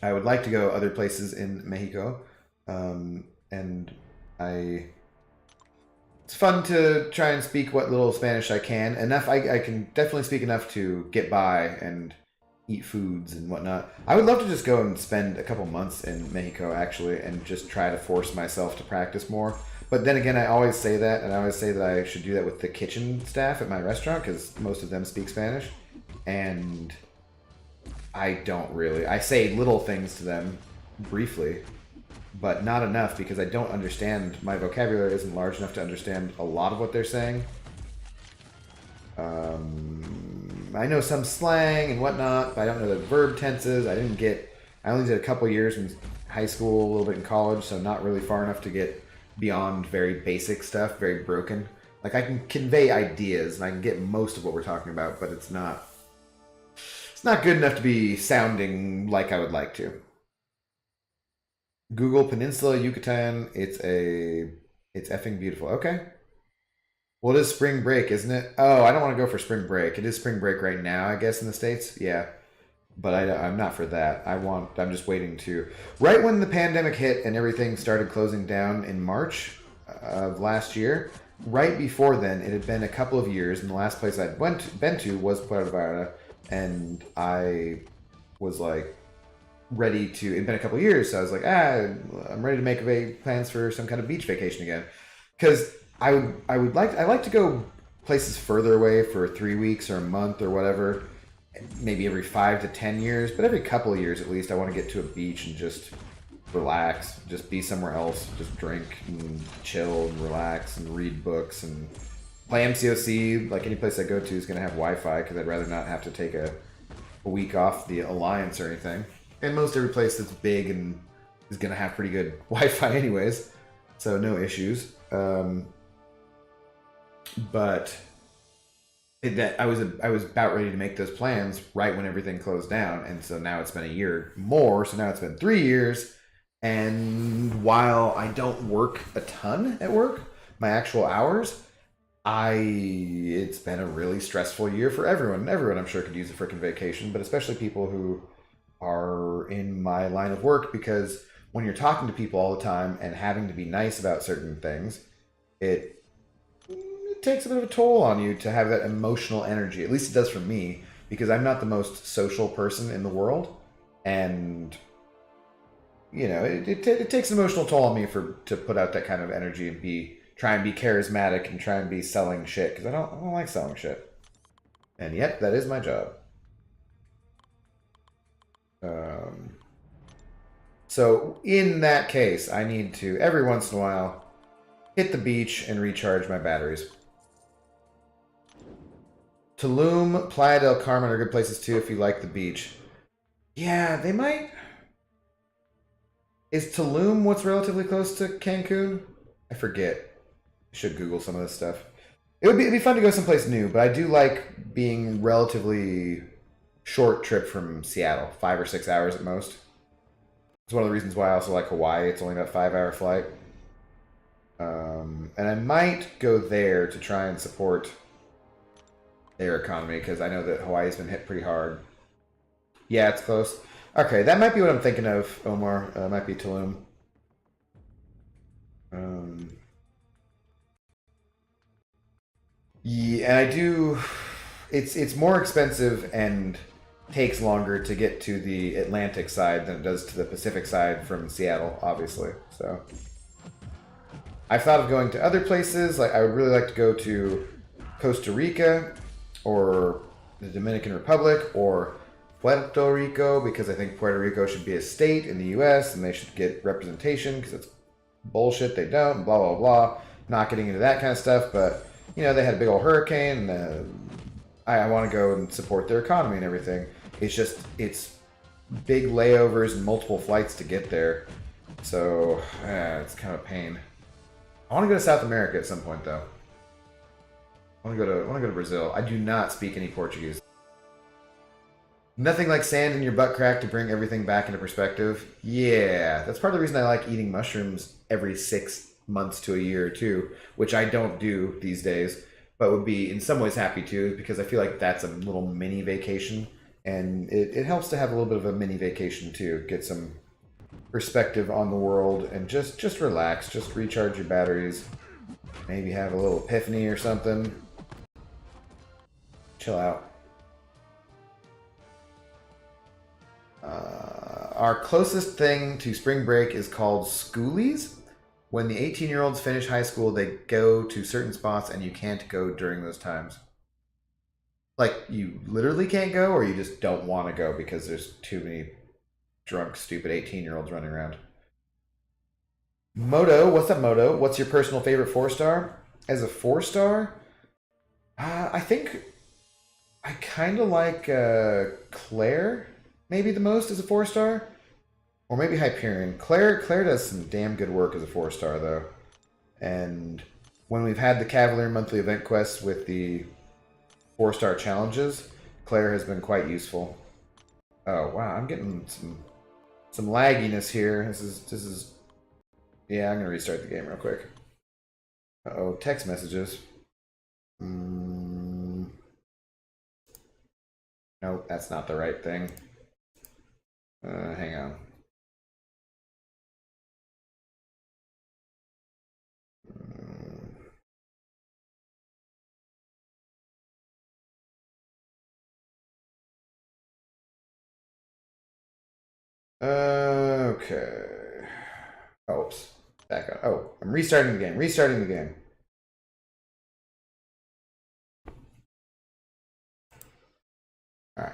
I would like to go other places in Mexico. And it's fun to try and speak what little Spanish I can. Enough, I can definitely speak enough to get by and eat foods and whatnot. I would love to just go and spend a couple months in Mexico actually, and just try to force myself to practice more. But then again, I always say that, and I always say that I should do that with the kitchen staff at my restaurant because most of them speak Spanish, and I don't really. I say little things to them briefly, but not enough because I don't understand. My vocabulary isn't large enough to understand a lot of what they're saying. I know some slang and whatnot, but I don't know the verb tenses. I only did a couple years in high school, a little bit in college, so not really far enough to get beyond very basic stuff, very broken. Like, I can convey ideas and I can get most of what we're talking about, but it's not good enough to be sounding like I would like to. Google Peninsula Yucatan. It's effing beautiful. Okay. Well, it is spring break, isn't it? Oh, I don't want to go for spring break. It is spring break right now, I guess, in the States. Yeah. But I'm not for that. I'm just waiting to... Right when the pandemic hit and everything started closing down in March of last year, right before then, it had been a couple of years, and the last place I'd been to was Puerto Vallarta, and I was like ready to... It'd been a couple of years, so I was like, I'm ready to make plans for some kind of beach vacation again. Because I like to go places further away for 3 weeks or a month or whatever, maybe every 5 to 10 years, but every couple of years at least, I want to get to a beach and just relax, just be somewhere else, just drink and chill and relax and read books and play MCOC. Like, any place I go to is going to have Wi-Fi because I'd rather not have to take a week off the Alliance or anything. And most every place that's big and is going to have pretty good Wi-Fi anyways, so no issues. But I was about ready to make those plans right when everything closed down, and so now it's been a year more. So now it's been 3 years, and while I don't work a ton at work, my actual hours, it's been a really stressful year for everyone. Everyone, I'm sure, could use a freaking vacation, but especially people who are in my line of work, because when you're talking to people all the time and having to be nice about certain things, it takes a bit of a toll on you to have that emotional energy. At least it does for me, because I'm not the most social person in the world, and it takes an emotional toll on me to put out that kind of energy and try and be charismatic and try and be selling shit, because I don't like selling shit, and yet that is my job. So in that case, I need to every once in a while hit the beach and recharge my batteries. Tulum, Playa del Carmen are good places too if you like the beach. Yeah, they might. Is Tulum what's relatively close to Cancun? I forget. I should Google some of this stuff. It'd be fun to go someplace new, but I do like being relatively short trip from Seattle, 5 or 6 hours at most. It's one of the reasons why I also like Hawaii. It's only about a 5-hour flight. And I might go there to try and support their economy, because I know that Hawaii's been hit pretty hard. Yeah, it's close. Okay, that might be what I'm thinking of, Omar. Might be Tulum. Yeah, and I do... It's more expensive and takes longer to get to the Atlantic side than it does to the Pacific side from Seattle, obviously. So I've thought of going to other places. Like, I would really like to go to Costa Rica or the Dominican Republic or Puerto Rico, because I think Puerto Rico should be a state in the U.S. and they should get representation, because it's bullshit they don't, and blah, blah, blah. Not getting into that kind of stuff, but, they had a big old hurricane, and I want to go and support their economy and everything. It's big layovers and multiple flights to get there. So, it's kind of a pain. I want to go to South America at some point, though. I want to go to Brazil. I do not speak any Portuguese. Nothing like sand in your butt crack to bring everything back into perspective. Yeah, that's part of the reason I like eating mushrooms every 6 months to a year, too, which I don't do these days, but would be in some ways happy to, because I feel like that's a little mini vacation, and it helps to have a little bit of a mini vacation, too. Get some perspective on the world and just relax, just recharge your batteries, maybe have a little epiphany or something. Chill out. Our closest thing to spring break is called schoolies. When the 18-year-olds finish high school, they go to certain spots and you can't go during those times. Like, you literally can't go, or you just don't want to go because there's too many drunk, stupid 18-year-olds running around. Moto, what's up, Moto? What's your personal favorite 4-star? As a 4-star, I think I kind of like Claire maybe the most as a 4-star, or maybe Hyperion. Claire does some damn good work as a 4-star though, and when we've had the Cavalier monthly event quests with the 4-star challenges, Claire has been quite useful. Oh wow, I'm getting some lagginess here. This is yeah. I'm gonna restart the game real quick. Uh-oh, text messages. Nope, that's not the right thing. Hang on. Okay. Oops. Back up. Oh, I'm restarting the game. Restarting the game. All right.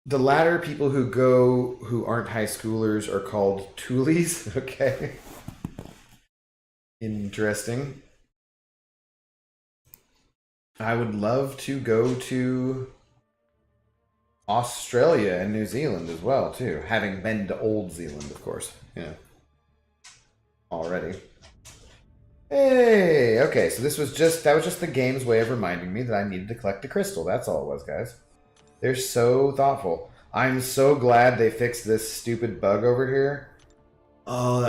The latter people who aren't high schoolers are called toolies. Okay. Interesting. I would love to go to Australia and New Zealand as well, too. Having been to Old Zealand, of course. Yeah. Already. Hey, okay, so that was just the game's way of reminding me that I needed to collect the crystal. That's all it was, guys. They're so thoughtful. I'm so glad they fixed this stupid bug over here. Oh,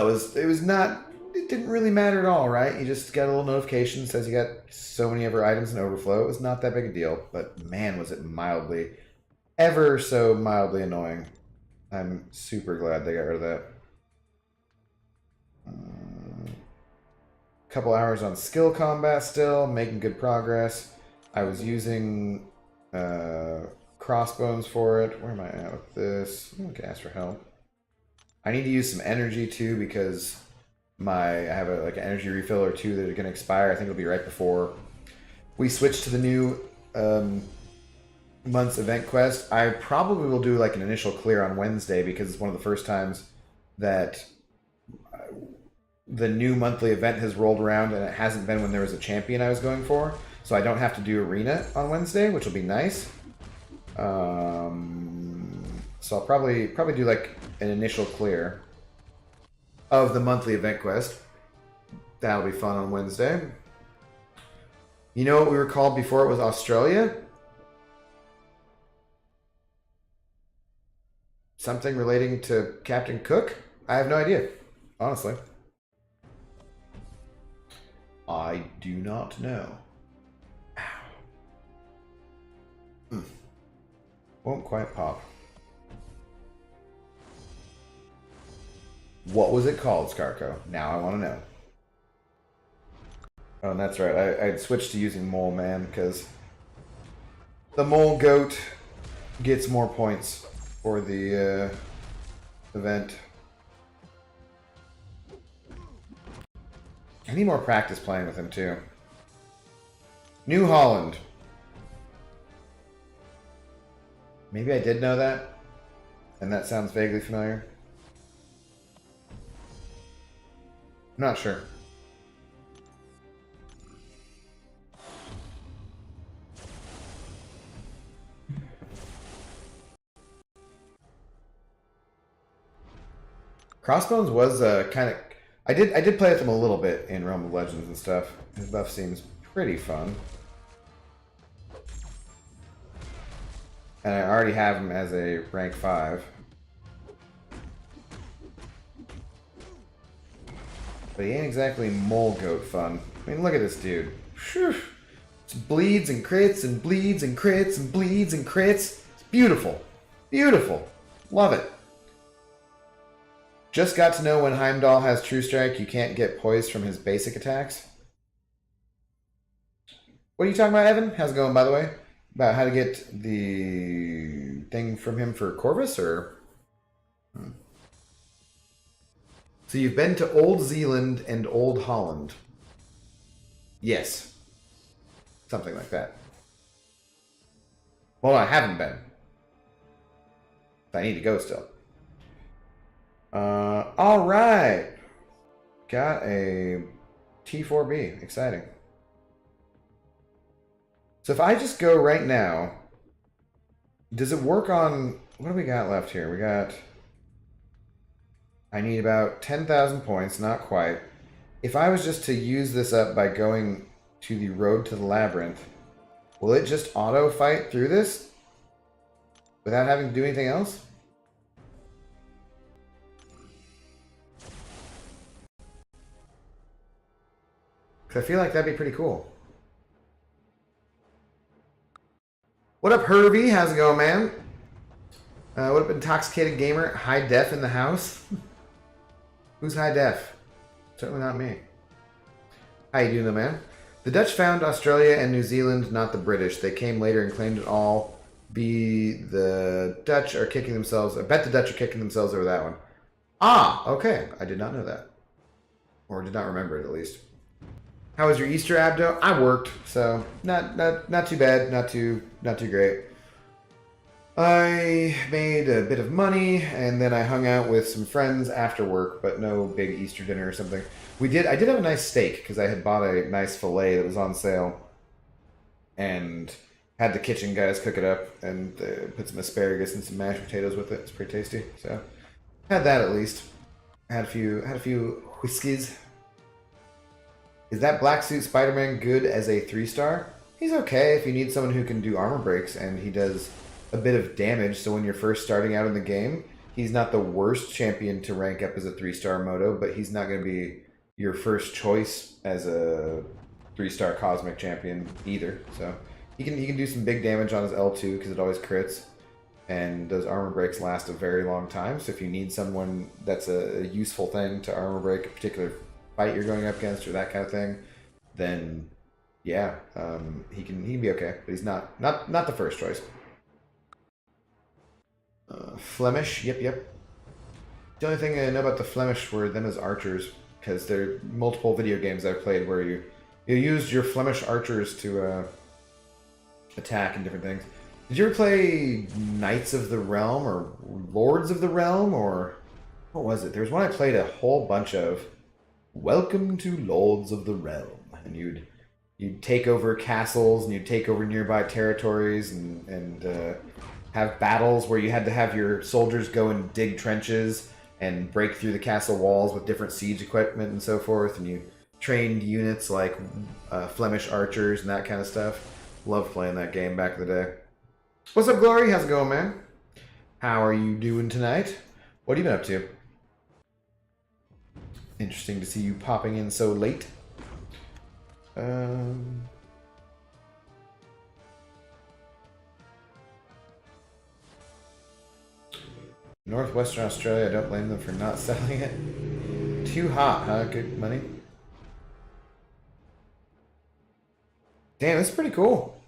it didn't really matter at all, right? You just got a little notification that says you got so many of our items in overflow. It was not that big a deal, but man, was it ever so mildly annoying. I'm super glad they got rid of that. Couple hours on skill combat still, making good progress. I was using crossbones for it. Where am I at with this? Okay, ask for help. I need to use some energy too because I have like an energy refill or two that are going to expire. I think it'll be right before we switch to the new month's event quest. I probably will do like an initial clear on Wednesday because it's one of the first times that the new monthly event has rolled around and it hasn't been when there was a champion I was going for. So I don't have to do arena on Wednesday, which will be nice. So I'll probably do like an initial clear of the monthly event quest. That'll be fun on Wednesday. You know what we were called before it was Australia? Something relating to Captain Cook? I have no idea, honestly. I do not know. Ow. Won't quite pop. What was it called, Scarco? Now I want to know. Oh, and that's right. I switched to using Mole Man because the Mole Goat gets more points for the event. I need more practice playing with him too. New Holland. Maybe I did know that, and that sounds vaguely familiar. I'm not sure. Crossbones was kind of. I did play with him a little bit in Realm of Legends and stuff. His buff seems pretty fun. And I already have him as a rank 5. But he ain't exactly Mole Goat fun. I mean, look at this dude. Whew. Just bleeds and crits and bleeds and crits and bleeds and crits. It's beautiful. Beautiful. Love it. Just got to know when Heimdall has True Strike, you can't get poise from his basic attacks. What are you talking about, Evan? How's it going, by the way? About how to get the thing from him for Corvus, or? So you've been to Old Zealand and Old Holland. Yes. Something like that. Well, I haven't been. I need to go still. All right. Got a T4B. Exciting. So if I just go right now, does it work on... What do we got left here? We got... I need about 10,000 points. Not quite. If I was just to use this up by going to the road to the labyrinth, will it just auto-fight through this? Without having to do anything else? Because I feel like that'd be pretty cool. What up, Herbie? How's it going, man? What up, Intoxicated Gamer? High def in the house? Who's high def? Certainly not me. How you doing, though, man? The Dutch found Australia and New Zealand, not the British. They came later and claimed it all. The Dutch are kicking themselves. I bet the Dutch are kicking themselves over that one. Ah, okay. I did not know that. Or did not remember it, at least. How was your Easter, Abdo? I worked, so not too bad, not too great. I made a bit of money, and then I hung out with some friends after work, but no big Easter dinner or something. I did have a nice steak, because I had bought a nice filet that was on sale, and had the kitchen guys cook it up, and put some asparagus and some mashed potatoes with it. It's pretty tasty, so had that at least. Had a few whiskeys. Is that Black Suit Spider-Man good as a 3-star? He's okay if you need someone who can do armor breaks, and he does a bit of damage, so when you're first starting out in the game, he's not the worst champion to rank up as a 3-star moto, but he's not going to be your first choice as a 3-star cosmic champion either. So he can do some big damage on his L2 because it always crits, and those armor breaks last a very long time, so if you need someone that's a useful thing to armor break a particular fight you're going up against or that kind of thing, then yeah, he can be okay, but he's not the first choice. Flemish, yep. The only thing I know about the Flemish were them as archers, because there are multiple video games I've played where you used your Flemish archers to attack and different things. Did you ever play Knights of the Realm or Lords of the Realm, or what was it? There was one I played a whole bunch of. Welcome to Lords of the Realm, and you'd take over castles and you'd take over nearby territories and have battles where you had to have your soldiers go and dig trenches and break through the castle walls with different siege equipment and so forth, and you trained units like Flemish archers and that kind of stuff. Loved playing that game back in the day. What's up, Glory? How's it going, man? How are you doing tonight? What have you been up to? Interesting to see you popping in so late. Northwestern Australia, I don't blame them for not selling it. Too hot, huh? Good money. Damn, this is pretty cool.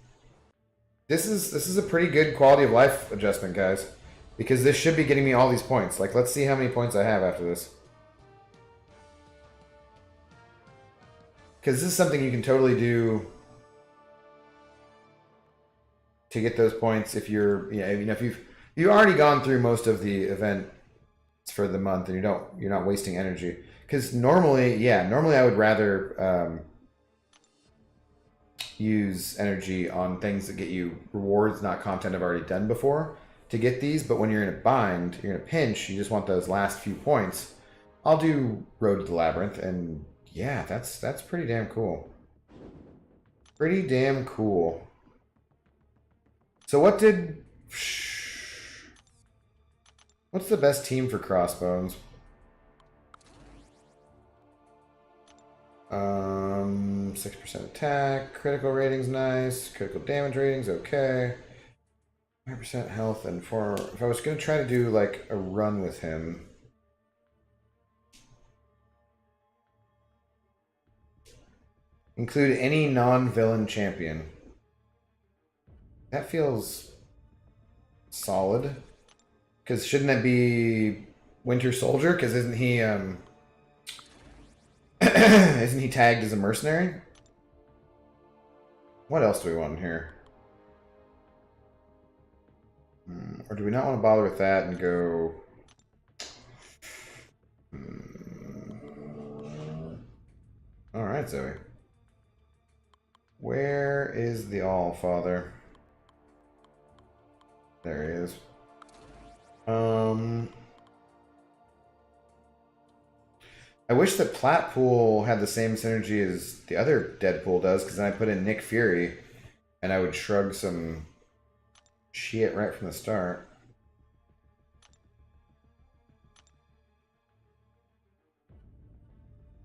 This is a pretty good quality of life adjustment, guys. Because this should be getting me all these points. Like, let's see how many points I have after this. Because this is something you can totally do to get those points if you're, if you've already gone through most of the event for the month and you're not wasting energy. Because normally I would rather use energy on things that get you rewards, not content I've already done before, to get these. But when you're in a bind, you're in a pinch, you just want those last few points. I'll do Road to the Labyrinth, and yeah, that's pretty damn cool. Pretty damn cool. So what's the best team for Crossbones? 6% attack, critical rating's nice, critical damage rating's okay. 5% health and 4. If I was gonna try to do like a run with him. Include any non-villain champion. That feels solid. Because shouldn't that be Winter Soldier? Because isn't he isn't he tagged as a mercenary? What else do we want in here? Or do we not want to bother with that and go... Alright, Zoe. Where is the All-Father? There he is. I wish that Platpool had the same synergy as the other Deadpool does, because then I put in Nick Fury, and I would shrug some shit right from the start.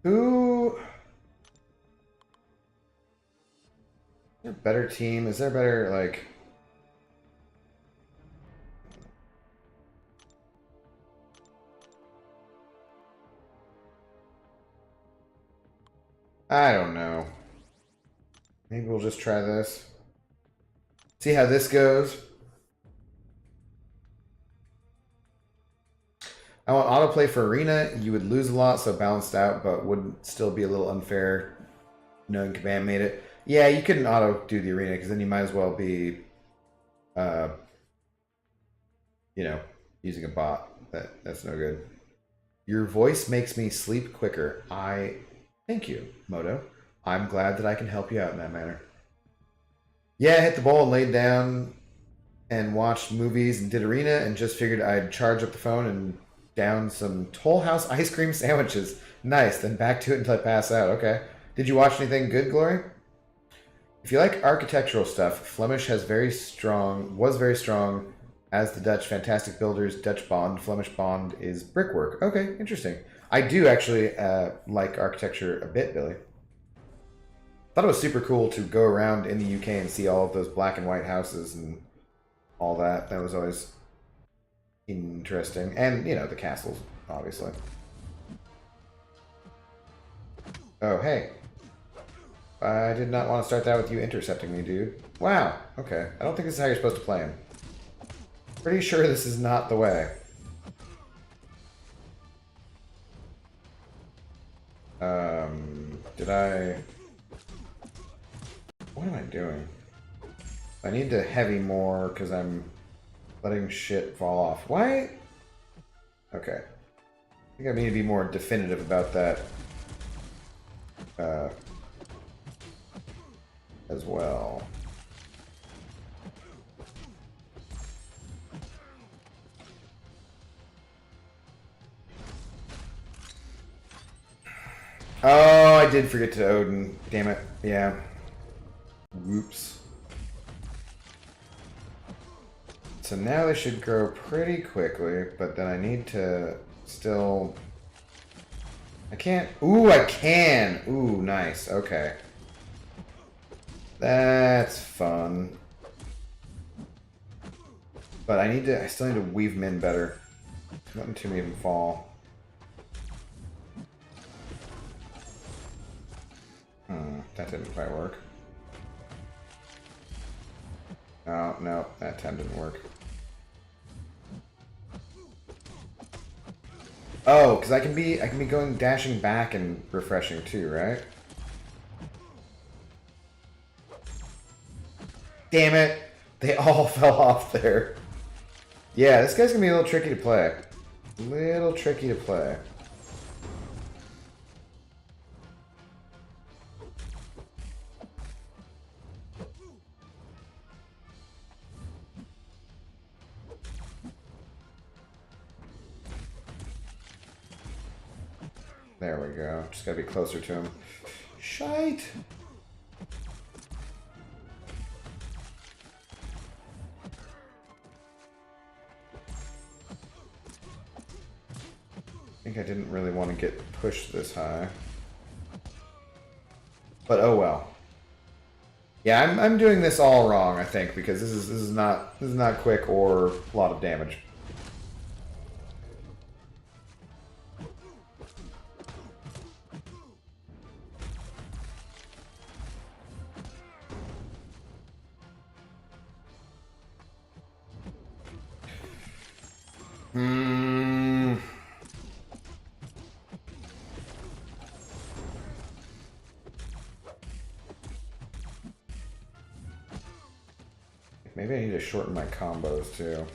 Who... Is there a better team? Is there a better, like... I don't know. Maybe we'll just try this. See how this goes. I want autoplay for Arena. You would lose a lot, so balanced out, but would still be a little unfair knowing Command made it. Yeah, you couldn't auto do the Arena, because then you might as well be, you know, using a bot. That's no good. Your voice makes me sleep quicker. Thank you, Moto. I'm glad that I can help you out in that manner. Yeah, I hit the bowl and laid down and watched movies and did Arena and just figured I'd charge up the phone and down some Toll House ice cream sandwiches. Nice, then back to it until I pass out. Okay. Did you watch anything good, Glory? If you like architectural stuff, Flemish was very strong as the Dutch. Fantastic builders, Dutch Bond. Flemish Bond is brickwork. Okay, interesting. I do actually like architecture a bit, Billy. Thought it was super cool to go around in the UK and see all of those black and white houses and all that. That was always interesting. And, you know, the castles, obviously. Oh, hey. I did not want to start that with you intercepting me, dude. Wow. Okay. I don't think this is how you're supposed to play him. Pretty sure this is not the way. Did I... What am I doing? I need to heavy more because I'm letting shit fall off. Why? Okay. I think I need to be more definitive about that as well. Oh, I did forget to Odin. Damn it. Yeah. Whoops. So now they should grow pretty quickly, but then I need to still... I can't... Ooh, I can! Ooh, nice. Okay. That's fun. But I still need to weave them in better. Not them to make them fall. That didn't quite work. Oh, no, that time didn't work. Oh, because I can be going dashing back and refreshing too, right? Damn it! They all fell off there. Yeah, this guy's gonna be a little tricky to play. Little tricky to play. There we go. Just gotta be closer to him. Shite! I think I didn't really want to get pushed this high. But oh well. Yeah, I'm doing this all wrong, I think, because this is not quick or a lot of damage. Maybe I need to shorten my combos too.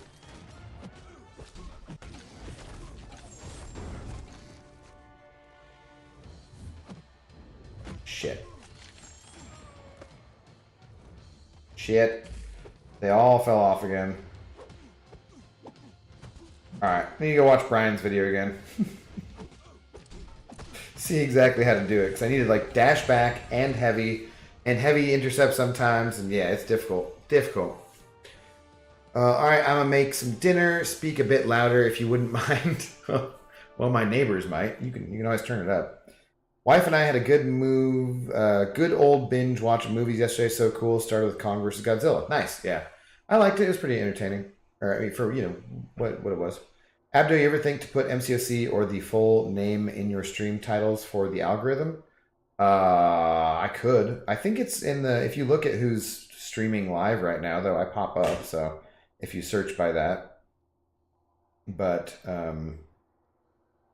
Shit. Shit. They all fell off again. Alright, I need to go watch Brian's video again. See exactly how to do it, because I needed like dash back and heavy intercept sometimes, and yeah, it's difficult. Difficult. Alright, I'm gonna make some dinner. Speak a bit louder if you wouldn't mind. Well, my neighbors might. You can always turn it up. Wife and I had a good old binge watching movies yesterday. So cool. Started with Kong vs. Godzilla. Nice, yeah. I liked it. It was pretty entertaining. Or I mean, for what it was. Abdo, you ever think to put MCOC or the full name in your stream titles for the algorithm? I could. I think it's in the. If you look at who's streaming live right now, though, I pop up. So if you search by that, but I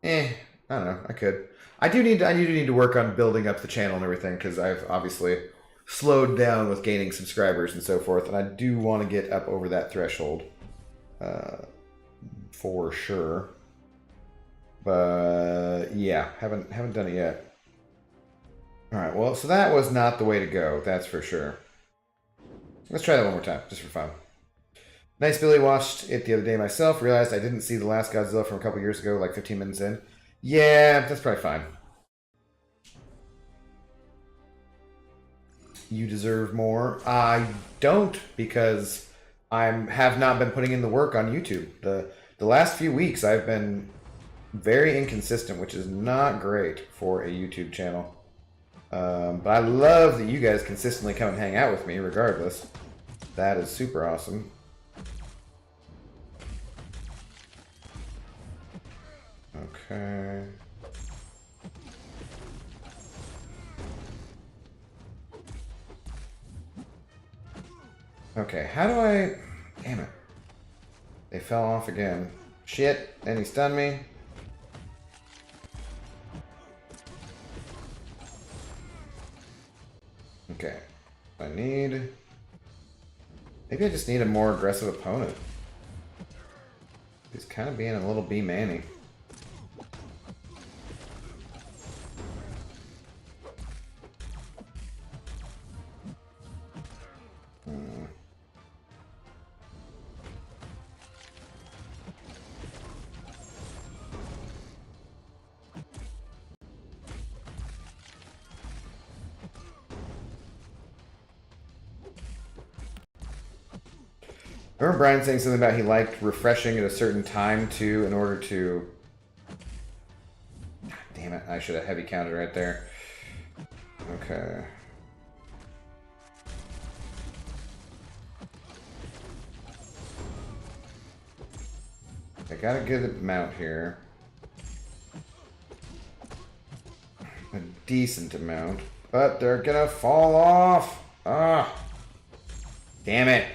don't know. I could. I do need to work on building up the channel and everything, because I've obviously slowed down with gaining subscribers and so forth, and I do want to get up over that threshold for sure. But yeah, haven't done it yet. All right, well, so that was not the way to go, that's for sure. Let's try that one more time, just for fun. Nice Billy, watched it the other day myself. Realized I didn't see the last Godzilla from a couple years ago, like 15 minutes in. Yeah, that's probably fine. You deserve more. I don't, because I have not been putting in the work on YouTube. The last few weeks I've been very inconsistent, which is not great for a YouTube channel. But I love that you guys consistently come and hang out with me regardless. That is super awesome. Okay. Okay, how do I... Damn it. They fell off again. Shit, and he stunned me. Okay. I need... Maybe I just need a more aggressive opponent. He's kind of being a little B-manny. I remember Brian saying something about he liked refreshing at a certain time too, in order to... God damn it, I should have heavy counted right there. Okay. I got a good amount here. A decent amount. But they're gonna fall off! Ah! Damn it!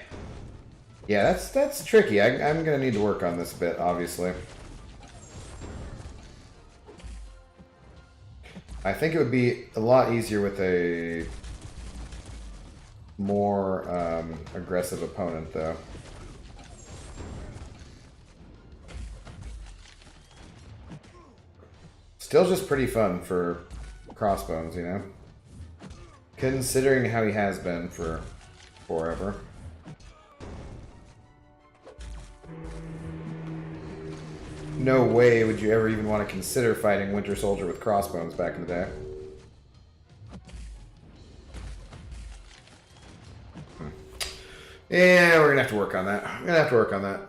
Yeah, that's tricky. I'm gonna need to work on this a bit, obviously. I think it would be a lot easier with a more aggressive opponent, though. Still just pretty fun for Crossbones, you know? Considering how he has been for forever. No way would you ever even want to consider fighting Winter Soldier with Crossbones back in the day. Yeah, we're gonna have to work on that. I'm gonna have to work on that.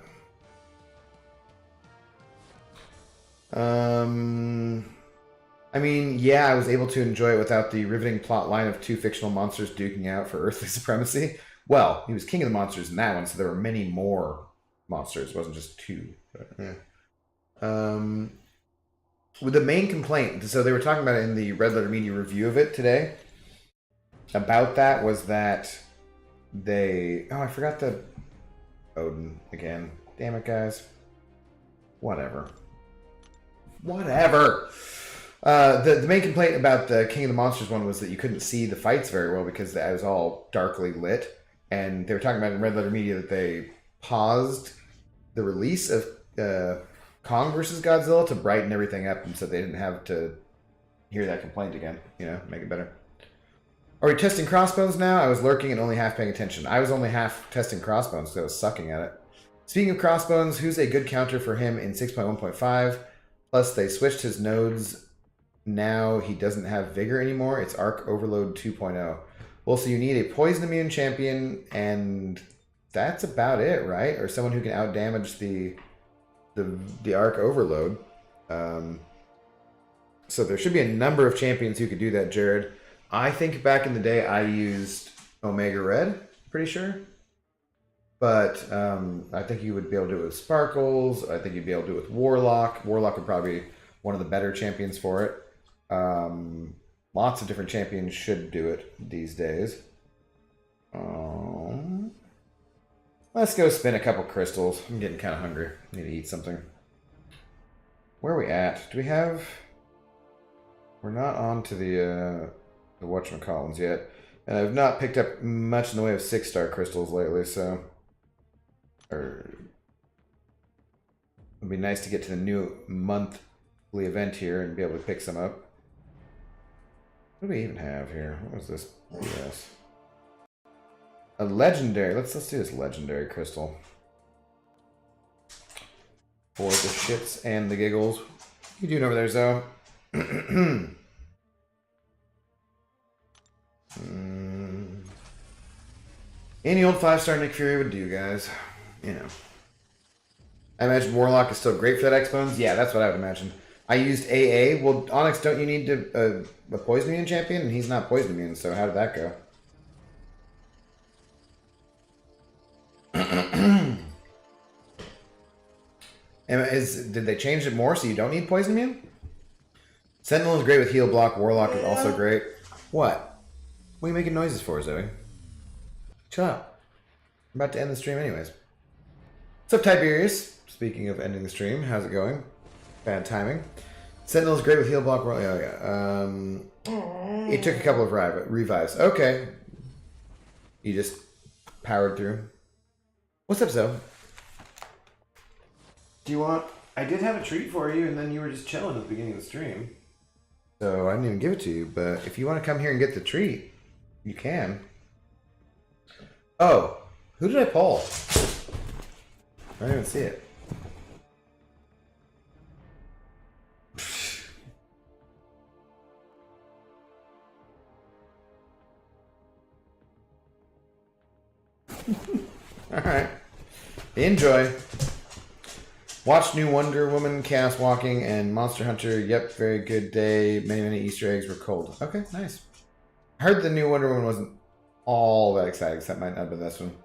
I mean, yeah, I was able to enjoy it without the riveting plot line of two fictional monsters duking out for earthly supremacy. Well, he was king of the monsters in that one, so there were many more monsters. It wasn't just two. But, yeah. With the main complaint, so they were talking about it in the Red Letter Media review of it today, about that was that they... Oh, I forgot the Odin again. Damn it, guys. Whatever. Whatever! The main complaint about the King of the Monsters one was that you couldn't see the fights very well because it was all darkly lit. and they were talking about in Red Letter Media that they paused the release of Kong versus Godzilla to brighten everything up, and so they didn't have to hear that complaint again. You know, make it better. Are we testing crossbones now? I was lurking and only half paying attention. I was only half testing crossbones because I was sucking at it. Speaking of crossbones, who's a good counter for him in 6.1.5? Plus, they switched his nodes. Now he doesn't have vigor anymore. It's Arc Overload 2.0. Well, so you need a poison immune champion, and that's about it, right? Or someone who can outdamage the Arc Overload. So there should be a number of champions who could do that, Jared. I think back in the day I used Omega Red, pretty sure. But I think you would be able to do it with Sparkles. I think you'd be able to do it with Warlock. Warlock would probably be one of the better champions for it. Lots of different champions should do it these days. Let's go spin a couple crystals. I'm getting kind of hungry. I need to eat something. Where are we at? Do we have... We're not on to the whatchamacallins yet. And I've not picked up much in the way of 6-star crystals lately, so... It'd be nice to get to the new monthly event here and be able to pick some up. What do we even have here? What was this? Yes. A legendary. Let's do this legendary crystal. For the shits and the giggles. What are you doing over there, Zoe? Any old 5-star Nick Fury would do, guys. You know. I imagine Warlock is still great for that X-Bones. Yeah, that's what I would imagine. I used AA. Well, Onyx, don't you need a Poison Immune champion? And he's not Poison Immune, so how did that go? Did they change it more so you don't need Poison Immune? Sentinel is great with heal block. Warlock is also great. What? What are you making noises for, Zoe? Chill out. I'm about to end the stream anyways. What's up, Tiberius? Speaking of ending the stream, how's it going? Bad timing. Sentinel is great with heal block. Oh, yeah. It took a couple of revives. Okay. You just powered through. What's up, Zoe? Do you want... I did have a treat for you, and then you were just chilling at the beginning of the stream. So I didn't even give it to you, but if you want to come here and get the treat, you can. Oh, who did I pull? I didn't even see it. Alright. Enjoy. Watch new Wonder Woman, Chaos Walking, and Monster Hunter. Yep, very good day. Many Easter eggs were cold. Okay, nice. I heard the new Wonder Woman wasn't all that exciting, so that might not have been this one.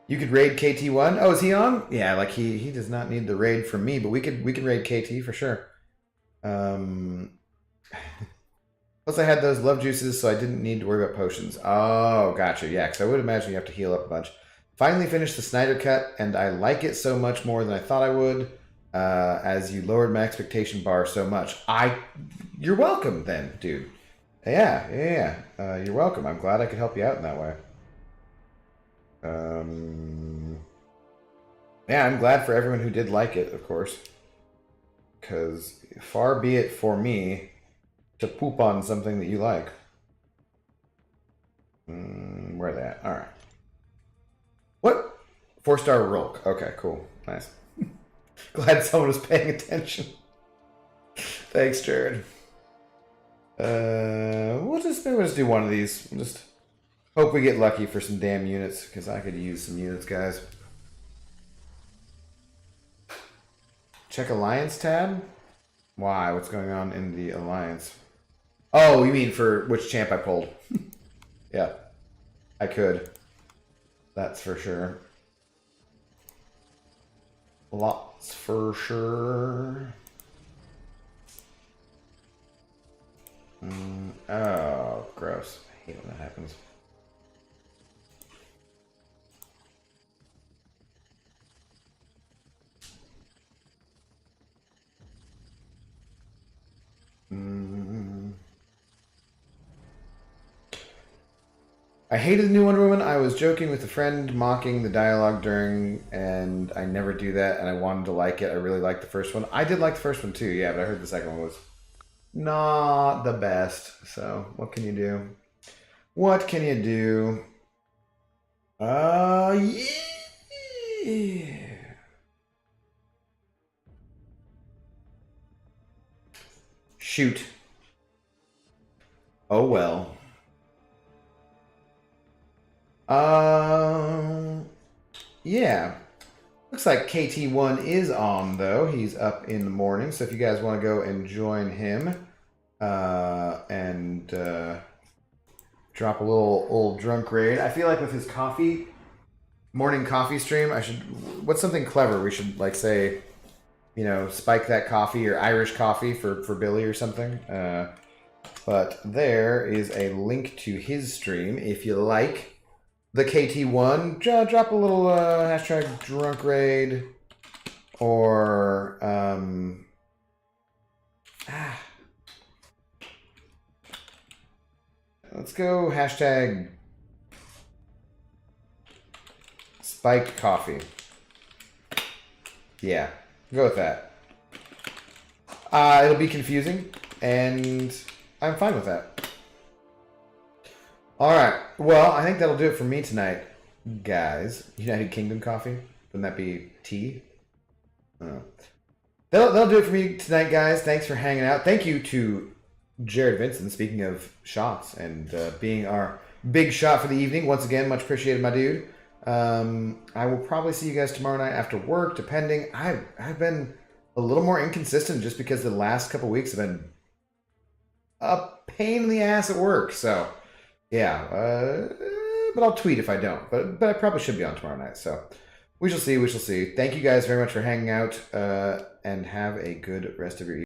You could raid KT1. Oh, is he on? Yeah, like he does not need the raid from me, but we could raid KT for sure. Plus I had those love juices, so I didn't need to worry about potions. Oh, gotcha. Yeah, because I would imagine you have to heal up a bunch. Finally finished the Snyder Cut, and I like it so much more than I thought I would, as you lowered my expectation bar so much. You're welcome then, dude. Yeah. You're welcome. I'm glad I could help you out in that way. Yeah, I'm glad for everyone who did like it, of course. Because far be it for me to poop on something that you like. Where are they at? Alright. What? 4-star Rolk. Okay, cool. Nice. Glad someone was paying attention. Thanks, Jared. We'll just do one of these. We'll just hope we get lucky for some damn units, because I could use some units, guys. Check Alliance tab? Why? What's going on in the Alliance? Oh, you mean for which champ I pulled? Yeah. I could. That's for sure. Lots for sure. Oh, gross. I hate when that happens. I hated the new Wonder Woman. I was joking with a friend, mocking the dialogue during, and I never do that, and I wanted to like it. I really liked the first one. I did like the first one too, yeah, but I heard the second one was not the best. So, what can you do? What can you do? Yeah. Shoot. Oh well. Yeah. Looks like KT1 is on though. He's up in the morning, so if you guys want to go and join him, and drop a little old drunk raid. I feel like with his coffee, morning coffee stream, I should. What's something clever? We should like say, you know, spike that coffee or Irish coffee for Billy or something. But there is a link to his stream if you like. The KT1, drop a little hashtag drunk raid or let's go hashtag spiked coffee. Yeah, go with that. It'll be confusing, and I'm fine with that. All right. Well, I think that'll do it for me tonight, guys. United Kingdom coffee. Wouldn't that be tea? That'll do it for me tonight, guys. Thanks for hanging out. Thank you to Jared Vincent, speaking of shots and being our big shot for the evening. Once again, much appreciated, my dude. I will probably see you guys tomorrow night after work, depending. I've been a little more inconsistent just because the last couple weeks have been a pain in the ass at work. So, yeah. But I'll tweet if I don't. But I probably should be on tomorrow night. So, we shall see. We shall see. Thank you guys very much for hanging out, and have a good rest of your evening.